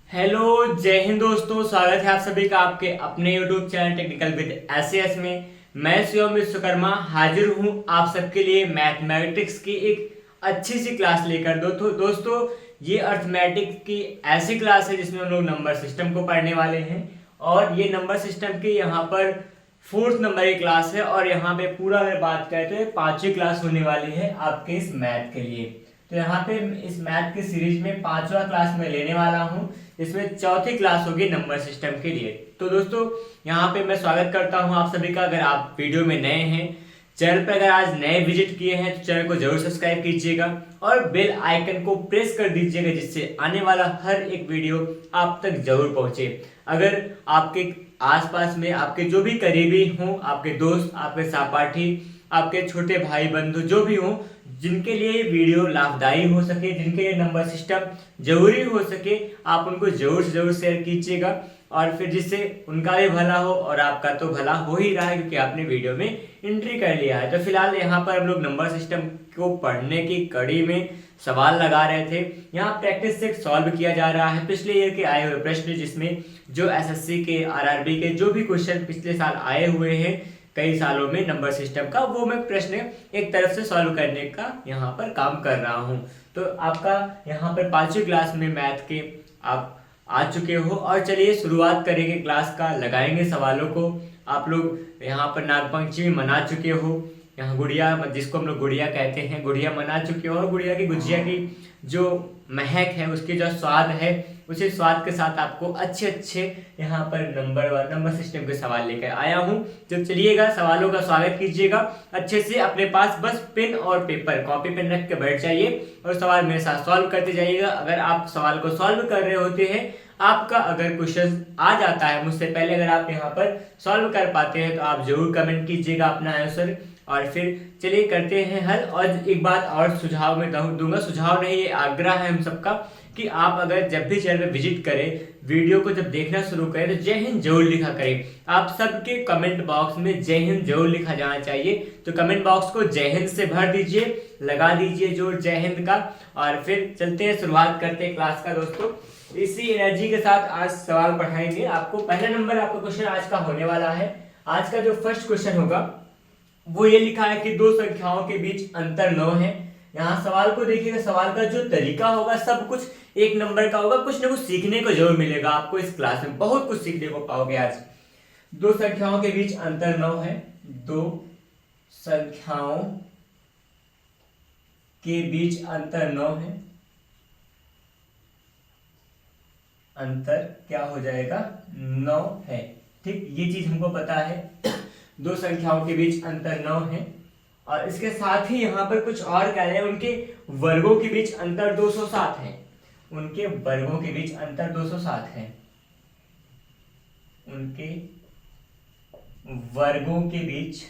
Hello जय हिंद दोस्तों, स्वागत है आप सभी का आपके अपने YouTube channel technical with SS में। मैं शिवम विश्वकर्मा हाजिर हूं आप सबके लिए मैथमेटिक्स की एक अच्छी सी क्लास लेकर। दोस्तों ये अर्थमेटिक्स की ऐसी क्लास है जिसमें हम लोग नंबर सिस्टम को पढ़ने वाले हैं और ये नंबर सिस्टम की यहाँ पर फोर्थ नंबर की क्लास है और यहाँ पे पूरा अगर बात करें तो ये पांचवी क्लास होने वाली है आपके इस मैथ के लिए। तो यहाँ पे इस मैथ की सीरीज में पांचवा क्लास में लेने वाला हूँ, इसमें चौथी क्लास होगी नंबर सिस्टम के लिए। तो दोस्तों यहाँ पे मैं स्वागत करता हूँ आप सभी का। अगर आप वीडियो में नए हैं, चैनल पर अगर आज नए विजिट किए हैं तो चैनल को जरूर सब्सक्राइब कीजिएगा और बेल आइकन को प्रेस कर दीजिएगा जिससे आने वाला हर एक वीडियो आप तक जरूर पहुंचे। अगर आपके आसपास में आपके जो भी करीबी हों, आपके दोस्त, आपके सहपाठी, आपके छोटे भाई बंधु जो भी हों, जिनके लिए ये वीडियो लाभदायी हो सके, जिनके लिए नंबर सिस्टम जरूरी हो सके, आप उनको जरूर से जरूर शेयर कीजिएगा और फिर जिससे उनका भी भला हो और आपका तो भला हो ही रहा है क्योंकि आपने वीडियो में एंट्री कर लिया है। तो फिलहाल यहाँ पर हम लोग नंबर सिस्टम को पढ़ने की कड़ी में सवाल लगा रहे थे। यहाँ प्रैक्टिस से सॉल्व किया जा रहा है पिछले ईयर के आए हुए प्रश्न, जिसमें जो एसएससी के, आरआरबी के जो भी क्वेश्चन पिछले साल आए हुए हैं कई सालों में नंबर सिस्टम का, वो मैं प्रश्न एक तरफ से सॉल्व करने का यहाँ पर काम कर रहा हूँ। तो आपका यहाँ पर पांचवी क्लास में मैथ के आप आ चुके हो और चलिए शुरुआत करेंगे क्लास का, लगाएंगे सवालों को। आप लोग यहाँ पर नागपंचमी मना चुके हो, यहाँ गुड़िया जिसको हम लोग गुड़िया कहते हैं, गुड़िया मना चुके हो और गुड़िया की गुजिया की जो महक है, उसकी जो स्वाद है, उसी स्वाद के साथ आपको अच्छे अच्छे यहाँ पर नंबर सिस्टम के सवाल लेकर आया हूँ। तो चलिएगा सवालों का स्वागत कीजिएगा अच्छे से। अपने पास बस पेन और पेपर, कॉपी पेन रख के बैठ जाइए और सवाल मेरे साथ सॉल्व करते जाइएगा। अगर आप सवाल को सॉल्व कर रहे होते हैं, आपका अगर क्वेश्चन आ जाता है मुझसे पहले, अगर आप यहाँ पर सॉल्व कर पाते हैं तो आप जरूर कमेंट कीजिएगा अपना आंसर और फिर चलिए करते हैं हल। और एक बात और सुझाव में दूंगा, सुझाव नहीं ये आग्रह है हम सबका कि आप अगर जब भी चैनल पर विजिट करें, वीडियो को जब देखना शुरू करें तो जय हिंद जरूर लिखा करें। आप सबके कमेंट बॉक्स में जय हिंद जरूर लिखा जाना चाहिए। तो कमेंट बॉक्स को जय हिंद से भर दीजिए, लगा दीजिए जोर जय हिंद का। और फिर चलते हैं, शुरुआत करते हैं क्लास का। दोस्तों इसी एनर्जी के साथ आज सवाल पढ़ाएंगे आपको। पहला नंबर आपका क्वेश्चन आज का होने वाला है। आज का जो फर्स्ट क्वेश्चन होगा वो ये लिखा है कि दो संख्याओं के बीच अंतर 9 है। यहाँ सवाल को देखिएगा, सवाल का जो तरीका होगा सब कुछ एक नंबर का होगा। कुछ ना कुछ सीखने को जरूर मिलेगा आपको इस क्लास में, बहुत कुछ सीखने को पाओगे आज। दो संख्याओं के बीच अंतर 9 है। दो संख्याओं के बीच अंतर 9 है। अंतर क्या हो जाएगा? 9 है। ठीक, ये चीज हमको पता है। दो संख्याओं के बीच अंतर 9 है और इसके साथ ही यहाँ पर कुछ और कह रहे हैं, उनके वर्गों के बीच अंतर 207 है। उनके वर्गों के बीच अंतर 207 है। उनके वर्गों के बीच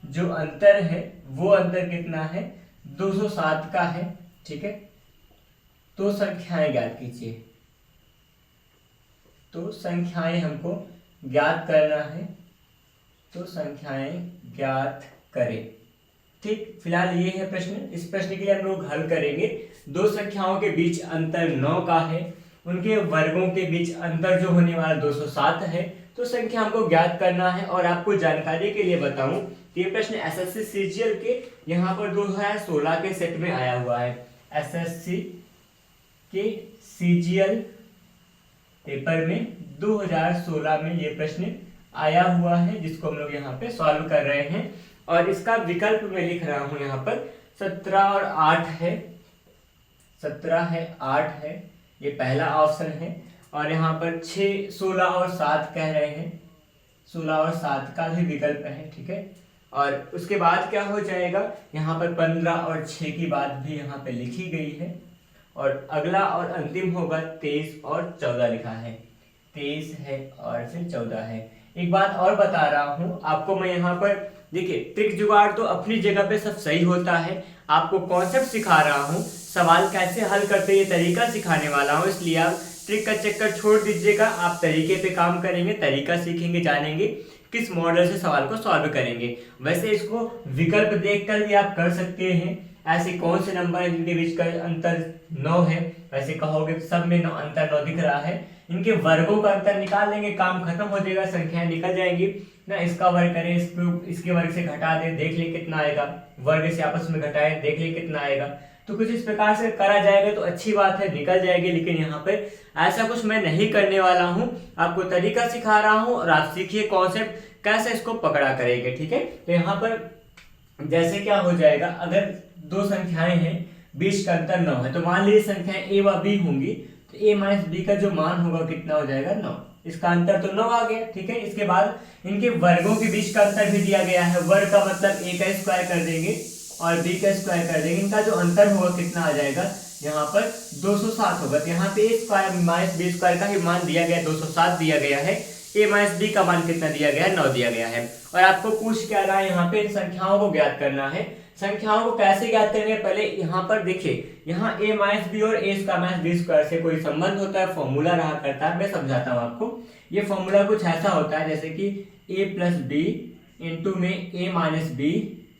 जो अंतर है वो अंतर कितना है? 207 का है। ठीक है, तो संख्याएं ज्ञात कीजिए। तो संख्याएं हमको ज्ञात करना है, तो संख्याएं ज्ञात करें। ठीक, फिलहाल ये है प्रश्न। इस प्रश्न के लिए हम लोग हल करेंगे। दो संख्याओं के बीच अंतर 9 का है, उनके वर्गों के बीच अंतर जो होने वाला 207 है, तो संख्या हमको ज्ञात करना है। और आपको जानकारी के लिए बताऊं, ये प्रश्न एसएससी सीजीएल के यहाँ पर 2016 के सेट में आया हुआ है। एसएससी के सीजीएल पेपर में 2016 में ये प्रश्न आया हुआ है, जिसको हम लोग यहाँ पे सॉल्व कर रहे हैं। और इसका विकल्प मैं लिख रहा हूं यहाँ पर 17 और 8 है। 17 है, 8 है, ये पहला ऑप्शन है। और यहाँ पर 6, 16 और 7 कह रहे हैं। 16 और 7 का भी विकल्प है। ठीक है, और उसके बाद क्या हो जाएगा, यहाँ पर 15 और 6 की बात भी यहाँ पे लिखी गई है। और अगला और अंतिम होगा 23 और 14 लिखा है। 23 है और फिर 14 है। एक बात और बता रहा हूं आपको मैं यहाँ पर, देखिए ट्रिक जुगाड़ तो अपनी जगह पे सब सही होता है। आपको कॉन्सेप्ट सिखा रहा हूं, सवाल कैसे हल करते ये तरीका सिखाने वाला हूं, इसलिए आप ट्रिक का चक्कर छोड़ दीजिएगा। आप तरीके पे काम करेंगे, तरीका सीखेंगे, जानेंगे किस मॉडल से सवाल को सॉल्व करेंगे। वैसे इसको विकल्प देखकर भी आप कर सकते हैं। ऐसे कौन से नंबर है जिनके बीच का अंतर 9 है? वैसे कहोगे सब में अंतर 9 दिख रहा है, इनके वर्गों का अंतर निकाल लेंगे, काम खत्म हो जाएगा, संख्याएं निकल जाएंगी ना। इसका वर्ग करें, इसके वर्ग से घटा दें, देख ले कितना आएगा, वर्ग से आपस में घटाएं, देख ले कितना आएगा। तो कुछ इस प्रकार से करा जाएगा तो अच्छी बात है, निकल जाएगी। लेकिन यहाँ पे ऐसा कुछ मैं नहीं करने वाला हूँ, आपको तरीका सिखा रहा हूँ और आप सीखिए कॉन्सेप्ट कैसे इसको पकड़ा करेंगे, ठीक है। तो यहाँ पर जैसे क्या हो जाएगा, अगर दो संख्याएं हैं, बीच का अंतर 9 है, तो मान लीजिए संख्याएं ए व बी होंगी, तो ए माइनस बी का जो मान होगा कितना हो जाएगा 9, इसका अंतर तो 9 आ गया, ठीक है। इसके बाद इनके वर्गों के बीच का अंतर भी दिया गया है, वर्ग का मतलब ए का स्क्वायर कर देंगे और बी का स्क्वायर कर देंगे, इनका जो अंतर होगा कितना आ जाएगा, यहाँ पर 207 होगा। तो यहाँ पे ए स्क्वायर माइनस बी स्क्वायर का ही मान दिया गया 207 दिया गया है, ए माइनस बी का मान कितना दिया गया है 9 दिया गया है। और आपको पूछ क्या रहा है, यहाँ पे संख्याओं को ज्ञात करना है। संख्याओं को कैसे ज्ञात करेंगे, पहले यहाँ पर देखिए, यहाँ a माइनस बी और a square minus B square से कोई संबंध होता है, फॉर्मूला रहा करता है, मैं समझाता हूँ आपको। ये फॉर्मूला कुछ ऐसा होता है जैसे कि a प्लस बी इंटू में a minus B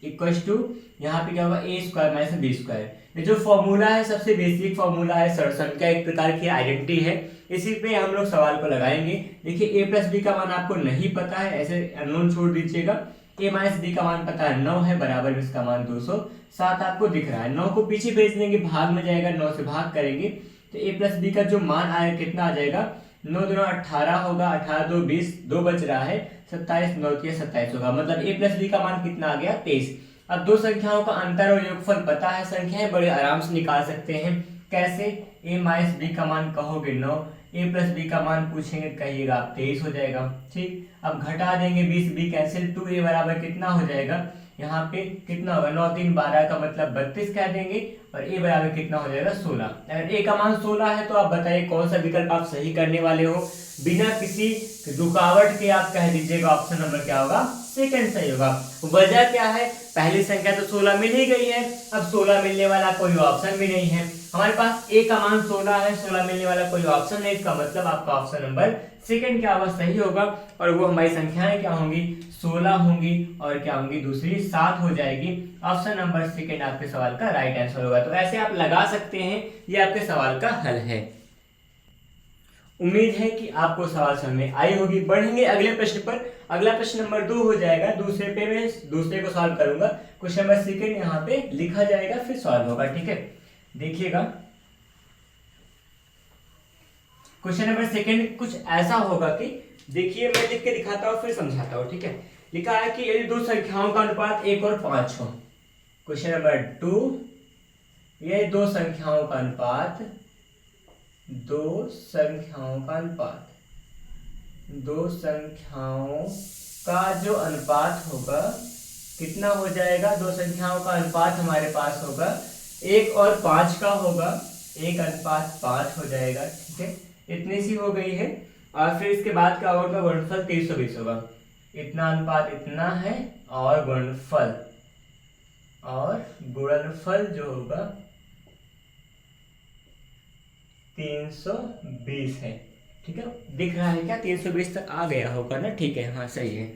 equal to, यहाँ पे क्या होगा a square minus B square. ये जो फॉर्मूला है सबसे बेसिक फॉर्मूला है, संख्या एक प्रकार की आइडेंटिटी है, इसी पे हम लोग सवाल को लगाएंगे। देखिए a प्लस बी का मान आपको नहीं पता है, ऐसे अननोन छोड़ दीजिएगा। a माइनस बी का मान पता है 9 है, बराबर में इसका मान 207 आपको दिख रहा है। 9 को पीछे भेज देंगे, भाग में जाएगा, 9 से भाग करेंगे तो a प्लस बी का जो मान आएगा कितना आ जाएगा, 9 दूना 18 होगा, 18 दो 20, 2 बच रहा है, 27 9 तिया 27 होगा, मतलब a प्लस बी का मान कितना आ गया 23। अब दो संख्याओं का अंतर और योगफल पता है, संख्याएं बड़े आराम से निकाल सकते हैं। कैसे, a माइनस बी का मान कहोगे 9, a प्लस बी का मान पूछेंगे कहिएगा आप 23 हो जाएगा, ठीक। अब घटा देंगे 20 बी कैंसिल, 2a बराबर कितना हो जाएगा, यहाँ पे कितना होगा 9 3 12 का मतलब 32 कह देंगे और a बराबर कितना हो जाएगा 16। अगर a का मान 16 है तो आप बताइए कौन सा विकल्प आप सही करने वाले हो, बिना किसी रुकावट के आप कह दीजिएगा ऑप्शन नंबर क्या होगा, सेकंड सही होगा। वजह क्या है, पहली संख्या तो 16 मिल ही गई है, अब 16 मिलने वाला कोई ऑप्शन भी नहीं है हमारे पास, a का मान 16 है, 16 मिलने वाला कोई ऑप्शन नहीं, इसका मतलब आपका ऑप्शन नंबर सेकंड क्या होगा, सही होगा। और वो हमारी संख्याएं क्या होंगी, 16 होंगी और क्या होंगी, दूसरी 7 हो जाएगी। ऑप्शन नंबर सेकंड आपके सवाल का राइट आंसर होगा। तो ऐसे आप लगा सकते हैं, ये आपके सवाल का हल है। उम्मीद है कि आपको सवाल समझ में आई होगी। बढ़ेंगे अगले प्रश्न पर, अगला प्रश्न नंबर 2 हो जाएगा, दूसरे पे मैं दूसरे को सॉल्व करूंगा, क्वेश्चन नंबर सेकंड यहाँ पे लिखा जाएगा फिर सॉल्व होगा, ठीक है। देखिएगा क्वेश्चन नंबर सेकंड कुछ ऐसा होगा कि, देखिए मैं लिख के दिखाता हूँ फिर समझाता हूँ, ठीक है। लिखा है कि यदि दो संख्याओं का अनुपात 1 और 5 हो, क्वेश्चन नंबर 2, ये दो संख्याओं का अनुपात, दो संख्याओं का जो अनुपात होगा कितना हो जाएगा, दो संख्याओं का अनुपात हमारे पास होगा 1 और 5 का होगा, 1:5 हो जाएगा, ठीक है। इतनी सी हो गई है। और फिर इसके बाद क्या होगा, गुणनफल 320 होगा, इतना अनुपात इतना है और गुणनफल जो होगा 320 है, ठीक है। दिख रहा है क्या, 320 तक आ गया होगा ना, ठीक है, हाँ सही है।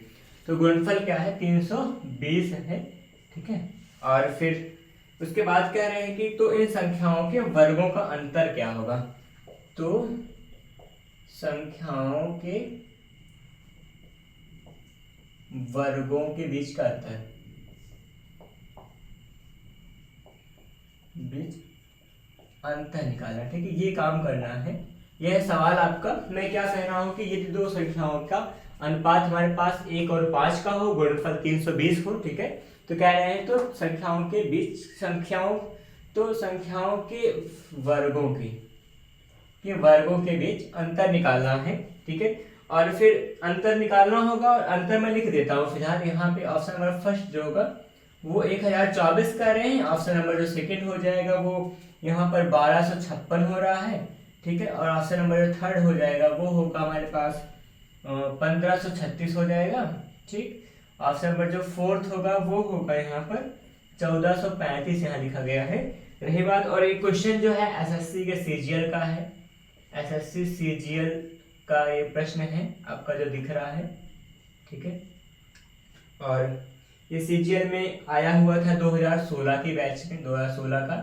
तो गुणनफल क्या है 320 है, ठीक है। और फिर उसके बाद कह रहे हैं कि तो इन संख्याओं के वर्गों का अंतर क्या होगा, तो संख्याओं के वर्गों के बीच का अंतर निकालना, ठीक है, ये काम करना है। यह सवाल आपका, मैं क्या कह रहा हूं कि यदि दो संख्याओं का अनुपात हमारे पास 1 और 5 का हो, गुणनफल 320 हो, ठीक है, तो कह रहे हैं तो संख्याओं के बीच संख्याओं के वर्गों के बीच अंतर निकालना है, ठीक है। और फिर अंतर निकालना होगा और अंतर मैं लिख देता हूँ फिलहाल यहाँ पे। ऑप्शन नंबर फर्स्ट जो होगा वो 1024 कर रहे हैं, ऑप्शन नंबर जो सेकंड हो जाएगा वो यहाँ पर 1256 हो रहा है, ठीक है। और ऑप्शन नंबर जो थर्ड हो जाएगा वो होगा हमारे पास 1536 हो जाएगा, ठीक। ऑप्शन नंबर जो फोर्थ होगा वो होगा यहाँ पर 1435 यहाँ लिखा गया है। रही बात, और एक क्वेश्चन जो है एसएससी के सीजीएल का है, एसएससी सीजीएल का ये प्रश्न है आपका जो दिख रहा है, ठीक है। और ये सीजीएल में आया हुआ था 2016 के बैच में, 2016 का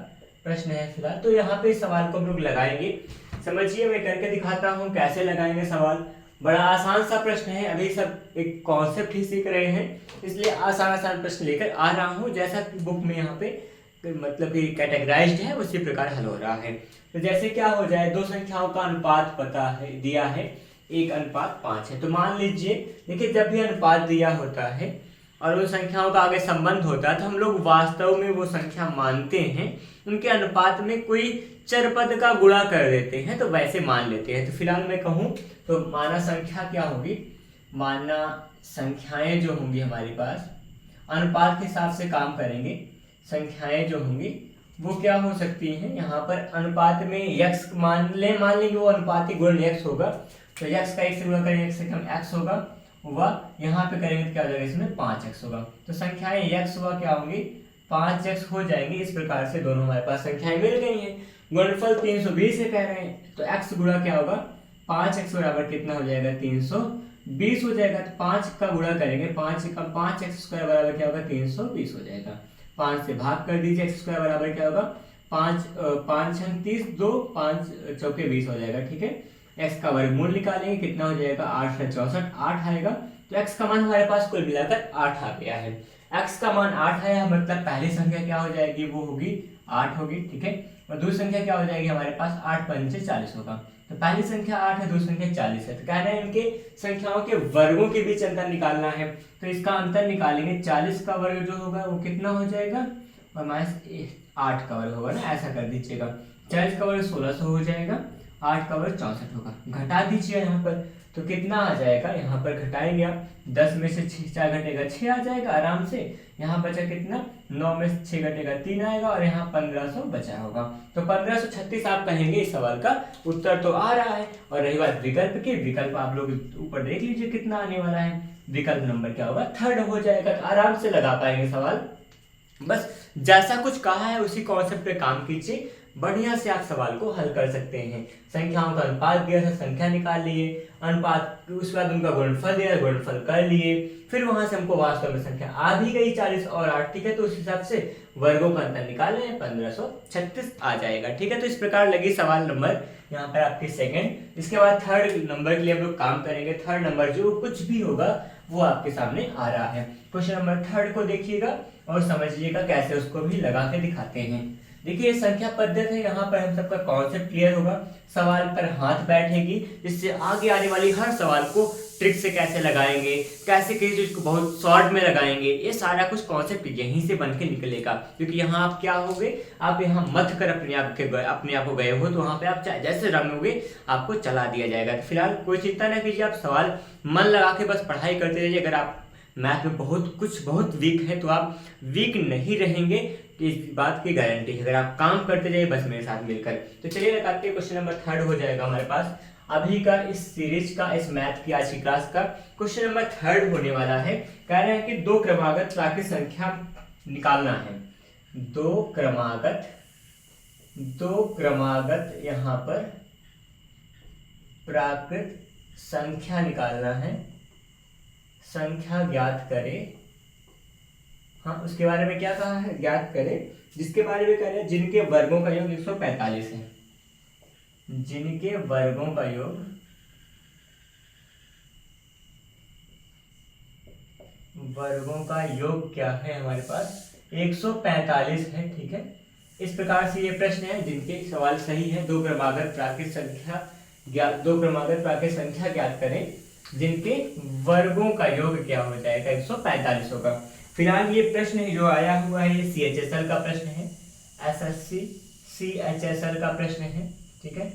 प्रश्न है फिलहाल। तो यहाँ पे इस सवाल को हम लोग लगाएंगे। समझिए, मैं करके दिखाता हूँ कैसे लगाएंगे सवाल। बड़ा आसान सा प्रश्न है, अभी सब एक कॉन्सेप्ट ही सीख रहे हैं, इसलिए आसान आसान प्रश्न लेकर आ रहा हूँ। जैसा बुक में यहाँ पे मतलब कि कैटेगराइज्ड है उसी प्रकार हल हो रहा है। तो जैसे क्या हो जाए, दो संख्याओं का अनुपात पता है, दिया है 1:5 है। तो मान लीजिए, देखिए जब भी अनुपात दिया होता है और उन संख्याओं का आगे संबंध होता है तो हम लोग वास्तव में वो संख्या मानते हैं, उनके अनुपात में कोई चरपद का गुणा कर देते हैं, तो वैसे मान लेते हैं। तो फिलहाल मैं कहूँ तो माना संख्या क्या होगी, माना संख्याएं जो होंगी हमारे पास अनुपात के हिसाब से काम करेंगे। संख्याएं जो होंगी वो क्या हो सकती हैं, यहाँ पर अनुपात में यक्स मान लेंगे, वो अनुपाती गुण यक्स होगा। तो यक्स का 1 से गुणा करेंगे, 1 से कम एक्स होगा, वह यहाँ पे करेंगे तो क्या हो जाएगा, इसमें 5x होगा। तो संख्याएं यक्स व क्या होंगी, 5x हो जाएंगी। इस प्रकार से दोनों हमारे पास संख्याएं मिल गई हैं। गुणनफल 320 से कह रहे हैं, तो x गुणा क्या होगा, 5x बराबर कितना हो जाएगा, 320 हो जाएगा। तो 5 का गुणा करेंगे, 5 से कम 5x² बराबर क्या होगा, 320 हो जाएगा। 5 से भाग कर दीजिए, x² बराबर क्या होगा, 5 छंग 30, 2 5 चौके 20 हो जाएगा। ठीक है, x का वर्गमूल निकालेंगे, कितना हो जाएगा, 8 से 64, 8 आएगा। तो x का मान हमारे पास कुल मिलाकर 8 आ गया है। x का मान 8 आया, मतलब पहली संख्या क्या हो जाएगी, वो होगी 8 होगी। ठीक है, और दूसरी संख्या क्या हो जाएगी हमारे पास, 8 पंचे 40 होगा। तो पहली संख्या 8 है, दूसरी संख्या 40 है। तो कह रहे हैं इनके संख्याओं के वर्गों के बीच अंतर निकालना है। तो इसका अंतर निकालेंगे, 40 का वर्ग जो होगा वो कितना हो जाएगा, और -8 का वर्ग होगा ना, ऐसा कर दीजिएगा। 40 का वर्ग 1600 हो जाएगा, 8 का वर्ग 64 होगा। घटा दीजिए यहाँ पर, तो कितना आ जाएगा, यहाँ पर घटाएंगे आप, 10 में से 4 घटेगा 6 आ जाएगा आराम से। यहाँ बचा कितना, 9 में से 6 घटेगा 3 आएगा, और यहाँ 1500 बचा होगा। तो 1536 आप कहेंगे, इस सवाल का उत्तर तो आ रहा है। और रही बात विकल्प की, विकल्प आप लोग ऊपर देख लीजिए कितना आने वाला है। विकल्प नंबर क्या होगा, 3rd हो जाएगा। तो आराम से लगा पाएंगे सवाल। बस जैसा कुछ कहा है उसी कॉन्सेप्ट पे काम कीजिए, बढ़िया से आप सवाल को हल कर सकते हैं। संख्याओं का अनुपात दिया था, संख्या निकाल लिए, अनुपात उसके बाद उनका गुणनफल दिया, गुणनफल कर लिए, फिर वहां से हमको वास्तव में संख्या आ भी गई 40 और 8। ठीक है, तो उस हिसाब से वर्गों का अंतर निकाले, 1536 आ जाएगा। ठीक है, तो इस प्रकार लगी सवाल नंबर यहाँ पर आपके सेकंड। इसके बाद 3rd नंबर के लिए हम लोग काम करेंगे। 3rd नंबर जो कुछ भी होगा वो आपके सामने आ रहा है। क्वेश्चन नंबर 3rd को देखिएगा और समझिएगा कैसे उसको भी लगा के दिखाते हैं। देखिए, संख्या पद्धति है, यहाँ पर हम सबका कॉन्सेप्ट क्लियर होगा, सवाल पर हाथ बैठेगी, जिससे आगे आने वाली हर सवाल को ट्रिक से कैसे लगाएंगे, कैसे किसी चीज को बहुत शॉर्ट में लगाएंगे, ये सारा कुछ कॉन्सेप्ट यहीं से बन के निकलेगा। क्योंकि यहाँ आप क्या होगे, आप यहाँ मत कर अपने आप को गए हो, तो वहाँ पे आप जैसे रंगोगे आपको चला दिया जाएगा। तो फिलहाल कोई चिंता न कीजिए, आप सवाल मन लगा के बस पढ़ाई करते रहिए। अगर आप मैथ में बहुत वीक है तो आप वीक नहीं रहेंगे, इस बात की गारंटी है। अगर आप काम करते जाइए बस मेरे साथ मिलकर। तो चलिए लगाते हैं, क्वेश्चन नंबर 3rd हो जाएगा हमारे पास अभी का, इस सीरीज का, इस मैथ की आज की क्लास का क्वेश्चन नंबर 3rd होने वाला है। कह रहे हैं कि 2 क्रमागत प्राकृत संख्या निकालना है। 2 क्रमागत यहाँ पर प्राकृत संख्या निकालना है, संख्या ज्ञात करें। हाँ, उसके बारे में क्या कहा है, ज्ञात करें, जिसके बारे में कह रहे हैं जिनके वर्गों का योग 145 है। जिनके वर्गों का योग क्या है हमारे पास, 145 है। ठीक है, इस प्रकार से ये प्रश्न है जिनके सवाल सही है। 2 क्रमागत प्राकृत संख्या ज्ञात करें, जिनके वर्गों का योग क्या हो जाएगा, 145 होगा। फिलहाल ये प्रश्न जो आया हुआ है ये CHSL का प्रश्न है, SSC CHSL का प्रश्न है। ठीक है,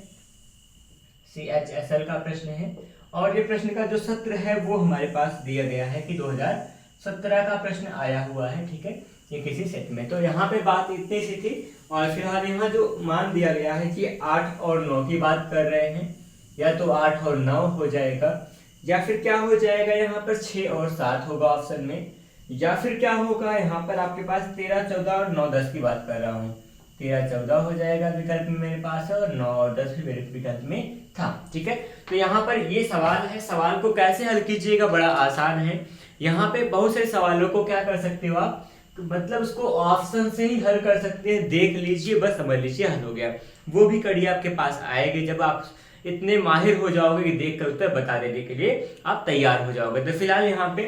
CHSL का प्रश्न है, और ये प्रश्न का जो सत्र है वो हमारे पास दिया गया है कि 2017 का प्रश्न आया हुआ है। ठीक है, ये किसी सेट में। तो यहाँ पे बात इतनी सी थी, और फिलहाल यहाँ जो मान दिया गया है कि 8 और 9 की बात कर रहे हैं, या तो 8 और 9 हो जाएगा, या फिर क्या हो जाएगा यहाँ पर 6 और 7 होगा ऑप्शन में, या फिर क्या होगा यहाँ पर आपके पास 13, 14 और 9, 10 की बात कर रहा हूँ। 13, 14 हो जाएगा विकल्प में मेरे पास है, और 9 और 10 भी मेरे विकल्प में था। ठीक है, तो यहाँ पर ये सवाल है, सवाल को कैसे हल कीजिएगा, बड़ा आसान है। यहाँ पे बहुत सारे सवालों को क्या कर सकते हो आप, मतलब उसको ऑप्शन से ही हल कर सकते हैं। देख लीजिए, बस समझ लीजिए हल हो गया। वो भी कड़ी आपके पास आएगी जब आप इतने माहिर हो जाओगे कि देख कर उत्तर बता देने के लिए आप तैयार हो जाओगे। तो फिलहाल यहाँ पे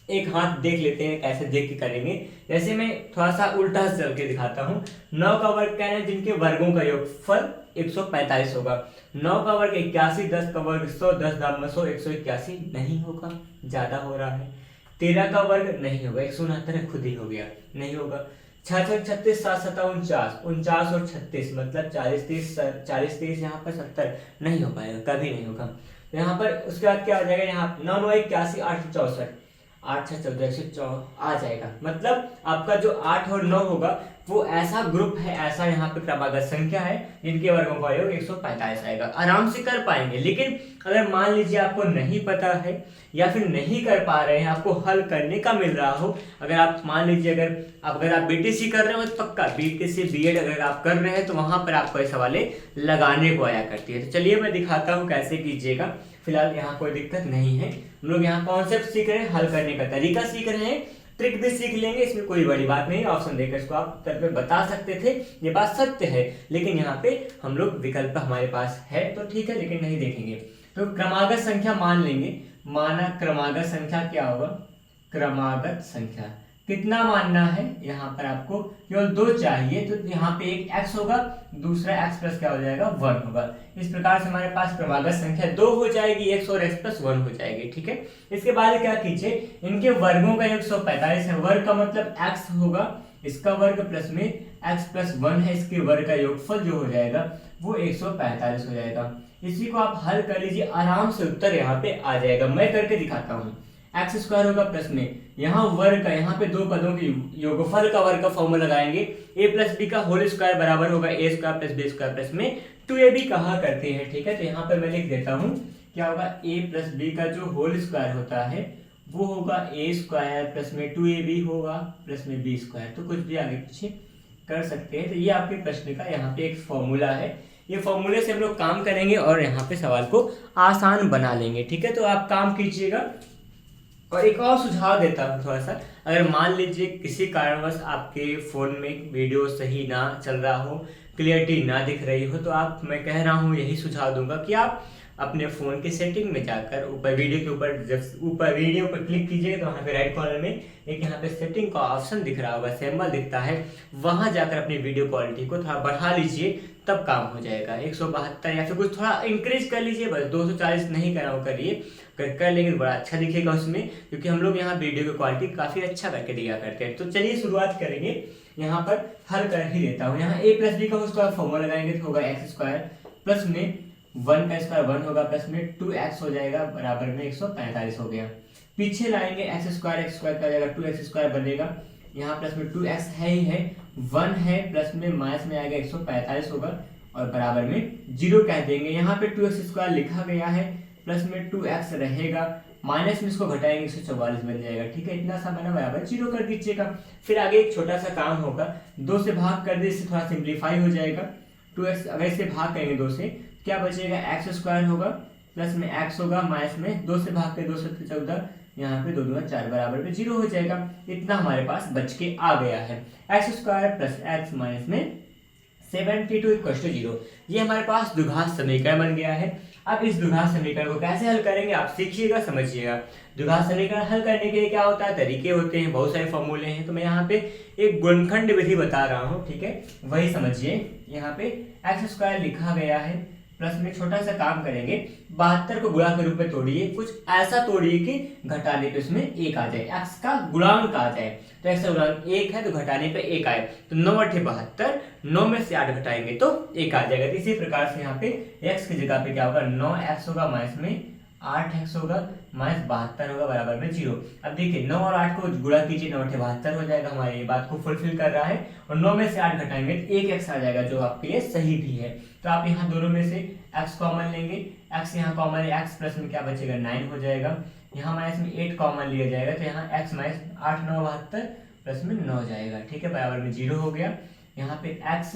एक हाथ देख लेते हैं कैसे देख के करेंगे। जैसे मैं थोड़ा सा उल्टा चल के दिखाता हूँ। 9 का वर्ग क्या है, जिनके वर्गों का योगफल 145 होगा। 9 का वर्ग 81, 10 का वर्ग 100, 10 दाम 100, 181 नहीं होगा, ज्यादा हो रहा है। 13 का वर्ग नहीं होगा, 169 खुद ही हो गया, नहीं होगा। 6 6 36, 7 7 49, 49 और 36 मतलब 40 30 यहाँ पर 70 नहीं हो पाएगा, कभी नहीं होगा। तो यहाँ पर उसके बाद क्या आ जाएगा, यहाँ 9 9 81, 8 64, 8 6 14 104 आ जाएगा। मतलब आपका जो 8 और 9 होगा वो ऐसा ग्रुप है, ऐसा यहाँ पे क्रमागत संख्या है जिनके वर्गों का योग 145 आएगा। आराम से कर पाएंगे। लेकिन अगर मान लीजिए आपको नहीं पता है या फिर नहीं कर पा रहे हैं, आपको हल करने का मिल रहा हो, अगर आप मान लीजिए अगर आप बीटीसी कर रहे हो तो पक्का बीटीसी बीएड अगर आप कर रहे हैं तो वहां पर आपको ये सवालें लगाने को आया करती है। तो चलिए मैं दिखाता हूँ कैसे कीजिएगा। फिलहाल यहाँ कोई दिक्कत नहीं है। हम लोग यहाँ कॉन्सेप्ट सीख रहे हैं, हल करने का तरीका सीख रहे हैं, ट्रिक भी सीख लेंगे, इसमें कोई बड़ी बात नहीं। ऑप्शन देकर इसको आप उत्तर पे बता सकते थे, ये बात सत्य है। लेकिन यहाँ पे हम लोग विकल्प हमारे पास है तो ठीक है, लेकिन नहीं देखेंगे। तो क्रमागत संख्या मान लेंगे। माना क्रमागत संख्या क्या होगा, क्रमागत संख्या कितना मानना है, यहाँ पर आपको केवल 2 चाहिए। तो यहाँ पे एक x होगा, दूसरा x प्लस क्या हो जाएगा 1 होगा। इस प्रकार से हमारे पास क्रमागत संख्या 2 हो जाएगी, x और x प्लस 1 हो जाएगी। ठीक है, इसके बाद क्या कीजिए, इनके वर्गों का 145 है। वर्ग का मतलब x होगा, इसका वर्ग प्लस में x प्लस 1 है, इसके वर्ग का योगफल जो हो जाएगा वो 145 हो जाएगा। इसी को आप हल कर लीजिए, आराम से उत्तर यहाँ पे आ जाएगा। मैं करके दिखाता हूँ। एक्स स्क्वायर होगा प्लस में यहाँ वर्ग का, यहाँ पे 2 पदों के योगफल का वर्ग का फॉर्मूला लगाएंगे। a प्लस बी का होल स्क्वायर बराबर होगा a square plus B square plus में 2ab कहा करते हैं। ठीक है, तो यहाँ पर मैं लिख देता हूँ क्या होगा, a प्लस बी का जो होल स्क्वायर होता है वो होगा a स्क्वायर प्लस में 2ab होगा प्लस में b स्क्वायर। तो कुछ भी आगे पीछे कर सकते हैं। तो ये आपके प्रश्न का यहाँ पे एक फॉर्मूला है। ये फॉर्मूले से हम लोग काम करेंगे और यहाँ पे सवाल को आसान बना लेंगे। ठीक है, तो आप काम कीजिएगा। और एक और सुझाव देता हूँ थोड़ा सा, अगर मान लीजिए किसी कारणवश आपके फ़ोन में वीडियो सही ना चल रहा हो, क्लियरिटी ना दिख रही हो, तो आप, मैं कह रहा हूँ यही सुझाव दूंगा कि आप अपने फ़ोन की सेटिंग में जाकर ऊपर वीडियो के ऊपर, जब ऊपर वीडियो पर क्लिक कीजिएगा तो वहाँ पे राइट कॉर्नर में एक यहाँ पे सेटिंग का ऑप्शन दिख रहा होगा, सिंबल दिखता है, वहाँ जाकर अपनी वीडियो क्वालिटी को थोड़ा बढ़ा लीजिए, तब काम हो जाएगा। 172 या फिर कुछ थोड़ा इंक्रीज कर लीजिए, बस 240 नहीं करिए, कर लेंगे तो बड़ा अच्छा दिखेगा उसमें, क्योंकि हम लोग यहाँ वीडियो की क्वालिटी काफ़ी अच्छा करके दिया करते हैं। तो चलिए शुरुआत करेंगे। यहाँ पर हल कर ही देता हूँ। यहाँ a प्लस बी का उसका फॉर्मूला लगाएंगे तो होगा एक्स स्क्वायर प्लस में 1 का स्क्वायर 1 होगा प्लस में 2x हो जाएगा बराबर में 145 हो गया। पीछे लाएंगे एक्स स्क्वायर का हो जाएगा 2x स्क्वायर बनेगा, यहाँ प्लस में 2x है ही है, 1 है प्लस में माइनस में आएगा 145 होगा और बराबर में 0 कह देंगे। यहाँ पे 2x स्क्वायर लिखा गया है, प्लस में 2x रहेगा, माइनस में इसको घटाएंगे 144 बन जाएगा। ठीक है, इतना सा मैंने बराबर 0 कर दीजिएगा। फिर आगे एक छोटा सा काम होगा, 2 से भाग कर दे, इससे थोड़ा सिंप्लीफाई हो जाएगा। 2x अगर इससे भाग करेंगे 2 से, क्या बचेगा, एक्स स्क्वायर होगा प्लस में x होगा माइनस में 2 से भाग के 2 से 14, यहाँ पे 2 2 4 बराबर में 0 हो जाएगा। इतना हमारे पास बच के आ गया है। X square plus x minus में 72 इक्वल टू 0। ये हमारे पास द्विघात समीकरण बन गया है। अब इस द्विघात समीकरण को कैसे हल करेंगे आप सीखिएगा, समझिएगा। द्विघात समीकरण हल करने के लिए क्या होता है, तरीके होते हैं, बहुत सारे फॉर्मूले हैं। तो मैं यहाँ पे एक गुणनखंड विधि बता रहा हूँ, ठीक है, वही समझिए। यहाँ पे एक्स स्क्वायर लिखा गया है, प्लस में छोटा सा काम करेंगे, 72 को गुणा के रूप में तोड़िए, कुछ ऐसा तोड़िए कि घटाने पे उसमें 1 आ जाए, x का गुणांक आ जाए। तो x का गुणांक 1 है तो घटाने पे 1 आए, तो 9 8 72, 9 में से 8 घटाएंगे तो 1 आ जाएगा। तो इसी प्रकार से यहाँ पे x की जगह पे क्या होगा, 9x होगा माइनस में 8x होगा माइनस 72 होगा बराबर में 0। अब देखिए 9 और 8 को गुणा कीजिए, 9 8 72 हो जाएगा, हमारी ये बात को फुलफिल कर रहा है। और 9 में से 8 घटाएंगे तो 1x आ जाएगा, जो आपके लिए सही भी है। तो आप यहाँ दोनों में से x कॉमन लेंगे, x यहाँ कॉमन है, x प्लस में क्या बचेगा 9 हो जाएगा, यहाँ माइनस में 8 कॉमन लिया जाएगा, तो यहाँ x माइनस 8 9 72 प्लस में 9 जाएगा। ठीक है, बराबर में 0 हो गया। यहाँ पे x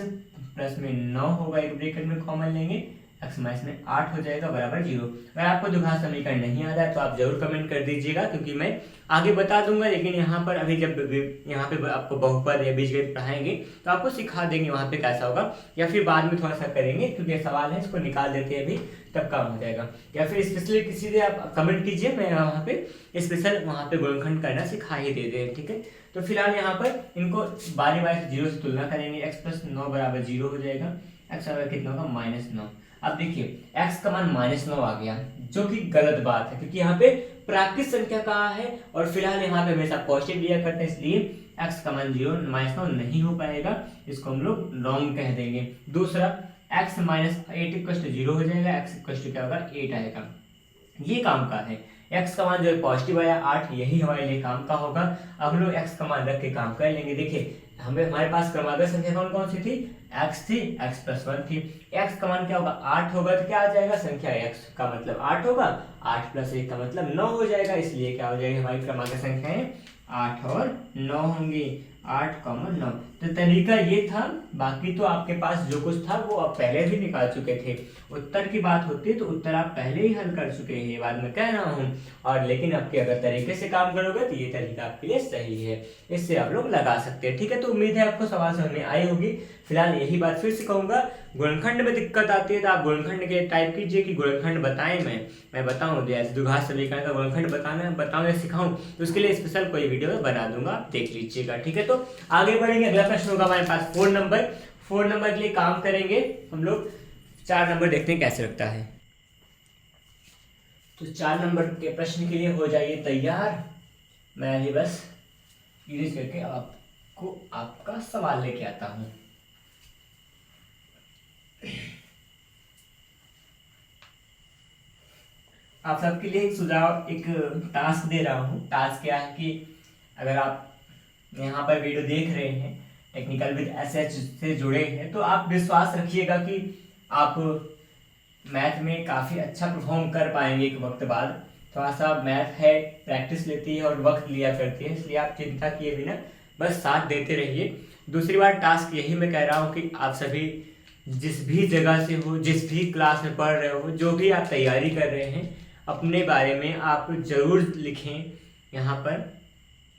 प्लस में 9 होगा, एक ब्रैकेट में कॉमन लेंगे, x माइनस में 8 हो जाएगा बराबर 0। अगर आपको द्विघात समीकरण नहीं आता है तो आप जरूर कमेंट कर दीजिएगा, क्योंकि मैं आगे बता दूंगा। लेकिन यहाँ पर अभी जब यहाँ पे आपको बहुपद या बीजगणित पढ़ाएंगे तो आपको सिखा देंगे वहाँ पे कैसा होगा, या फिर बाद में थोड़ा सा करेंगे, क्योंकि सवाल है इसको निकाल देते हैं अभी, तब काम हो जाएगा। या फिर स्पेशली किसी से आप कमेंट कीजिए, मैं वहाँ पे स्पेशल वहाँ पे गुणनखंड करना सिखा ही देते हैं, ठीक है। तो फिलहाल यहाँ पर इनको बारी बारी से 0 से तुलना करेंगे। x प्लस 9 बराबर 0 हो जाएगा। x बराबर कितना होगा -9। अब देखिए x का मान -9 आ गया, जो कि गलत बात है, क्योंकि यहाँ पे प्राकृत संख्या कहाँ है, और फिलहाल यहाँ पे हमेशा पॉजिटिव लिया करते हैं, इसलिए x का मान 0 -9 नहीं हो पाएगा, इसको हम लोग रॉन्ग कह देंगे। दूसरा x माइनस 8 0 हो जाएगा, x क्या होगा 8 आएगा। ये काम का है, x का मान जो है पॉजिटिव आया 8, यही हमारे लिए काम का होगा। अब हम लोग x का मान रख के काम कर लेंगे। देखिए हमारे पास क्रमागत संख्या कौन कौन सी थी, x थी, x प्लस 1 थी। x का मान क्या होगा 8 होगा, तो क्या आ जाएगा संख्या x का मतलब 8 होगा, 8 प्लस 1 का मतलब 9 हो जाएगा, इसलिए क्या हो जाएगी हमारी क्रमागत संख्याएं 8 और 9 होंगी, 8, 9। तो तरीका ये था, बाकी तो आपके पास जो कुछ था वो आप पहले भी निकाल चुके थे। उत्तर की बात होती है तो उत्तर आप पहले ही हल कर चुके हैं, ये बात मैं कह रहा हूँ। और लेकिन आपके अगर तरीके से काम करोगे तो ये तरीका आपके लिए सही है, इससे आप लोग लगा सकते हैं, ठीक है। तो उम्मीद है आपको सवाल समझ में आई होगी। फिलहाल यही बात फिर से कहूंगा, गुणनखंड में दिक्कत आती है तो आप गुणनखंड के टाइप कीजिए कि गुणनखंड बताएं, मैं बताऊं, जैसे द्विघात समीकरण का गुणनखंड बताऊं या सिखाऊं, तो उसके लिए स्पेशल कोई वीडियो बना दूंगा, आप देख लीजिएगा, ठीक है। तो आगे बढ़ेंगे, अगला प्रश्न होगा हमारे पास 4 नंबर। 4 नंबर के लिए काम करेंगे हम लोग। 4 नंबर देखते हैं कैसे लगता है। तो 4 नंबर के प्रश्न के लिए हो जाइए तैयार। मैं अभी बस इरेज करके आपको आपका सवाल लेके आता हूं। आप सबके लिए एक सुझाव, एक टास्क दे रहा हूँ। टास्क क्या है कि अगर आप यहाँ पर वीडियो देख रहे हैं, टेक्निकल विद एसएच से जुड़े हैं, तो आप विश्वास रखिएगा कि आप मैथ में काफ़ी अच्छा परफॉर्म कर पाएंगे एक वक्त बाद। थोड़ा सा मैथ है, प्रैक्टिस लेती है और वक्त लिया करती है, इसलिए आप चिंता किए बिना बस साथ देते रहिए। दूसरी बार टास्क यही मैं कह रहा हूँ कि आप सभी जिस भी जगह से हो, जिस भी क्लास में पढ़ रहे हो, जो भी आप तैयारी कर रहे हैं, अपने बारे में आप जरूर लिखें। यहाँ पर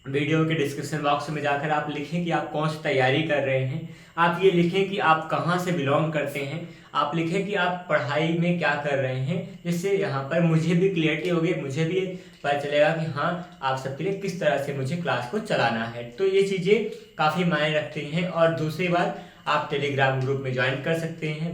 वीडियो के डिस्क्रिप्शन बॉक्स में जाकर आप लिखें कि आप कौन सी तैयारी कर रहे हैं। आप ये लिखें कि आप कहाँ से बिलोंग करते हैं। आप लिखें कि आप पढ़ाई में क्या कर रहे हैं, जिससे यहाँ पर मुझे भी क्लियरिटी होगी, मुझे भी पता चलेगा कि हाँ आप सबके लिए किस तरह से मुझे क्लास को चलाना है। तो ये चीज़ें काफ़ी मायने रखती हैं। और दूसरी बात, आप टेलीग्राम ग्रुप में ज्वाइन कर सकते हैं।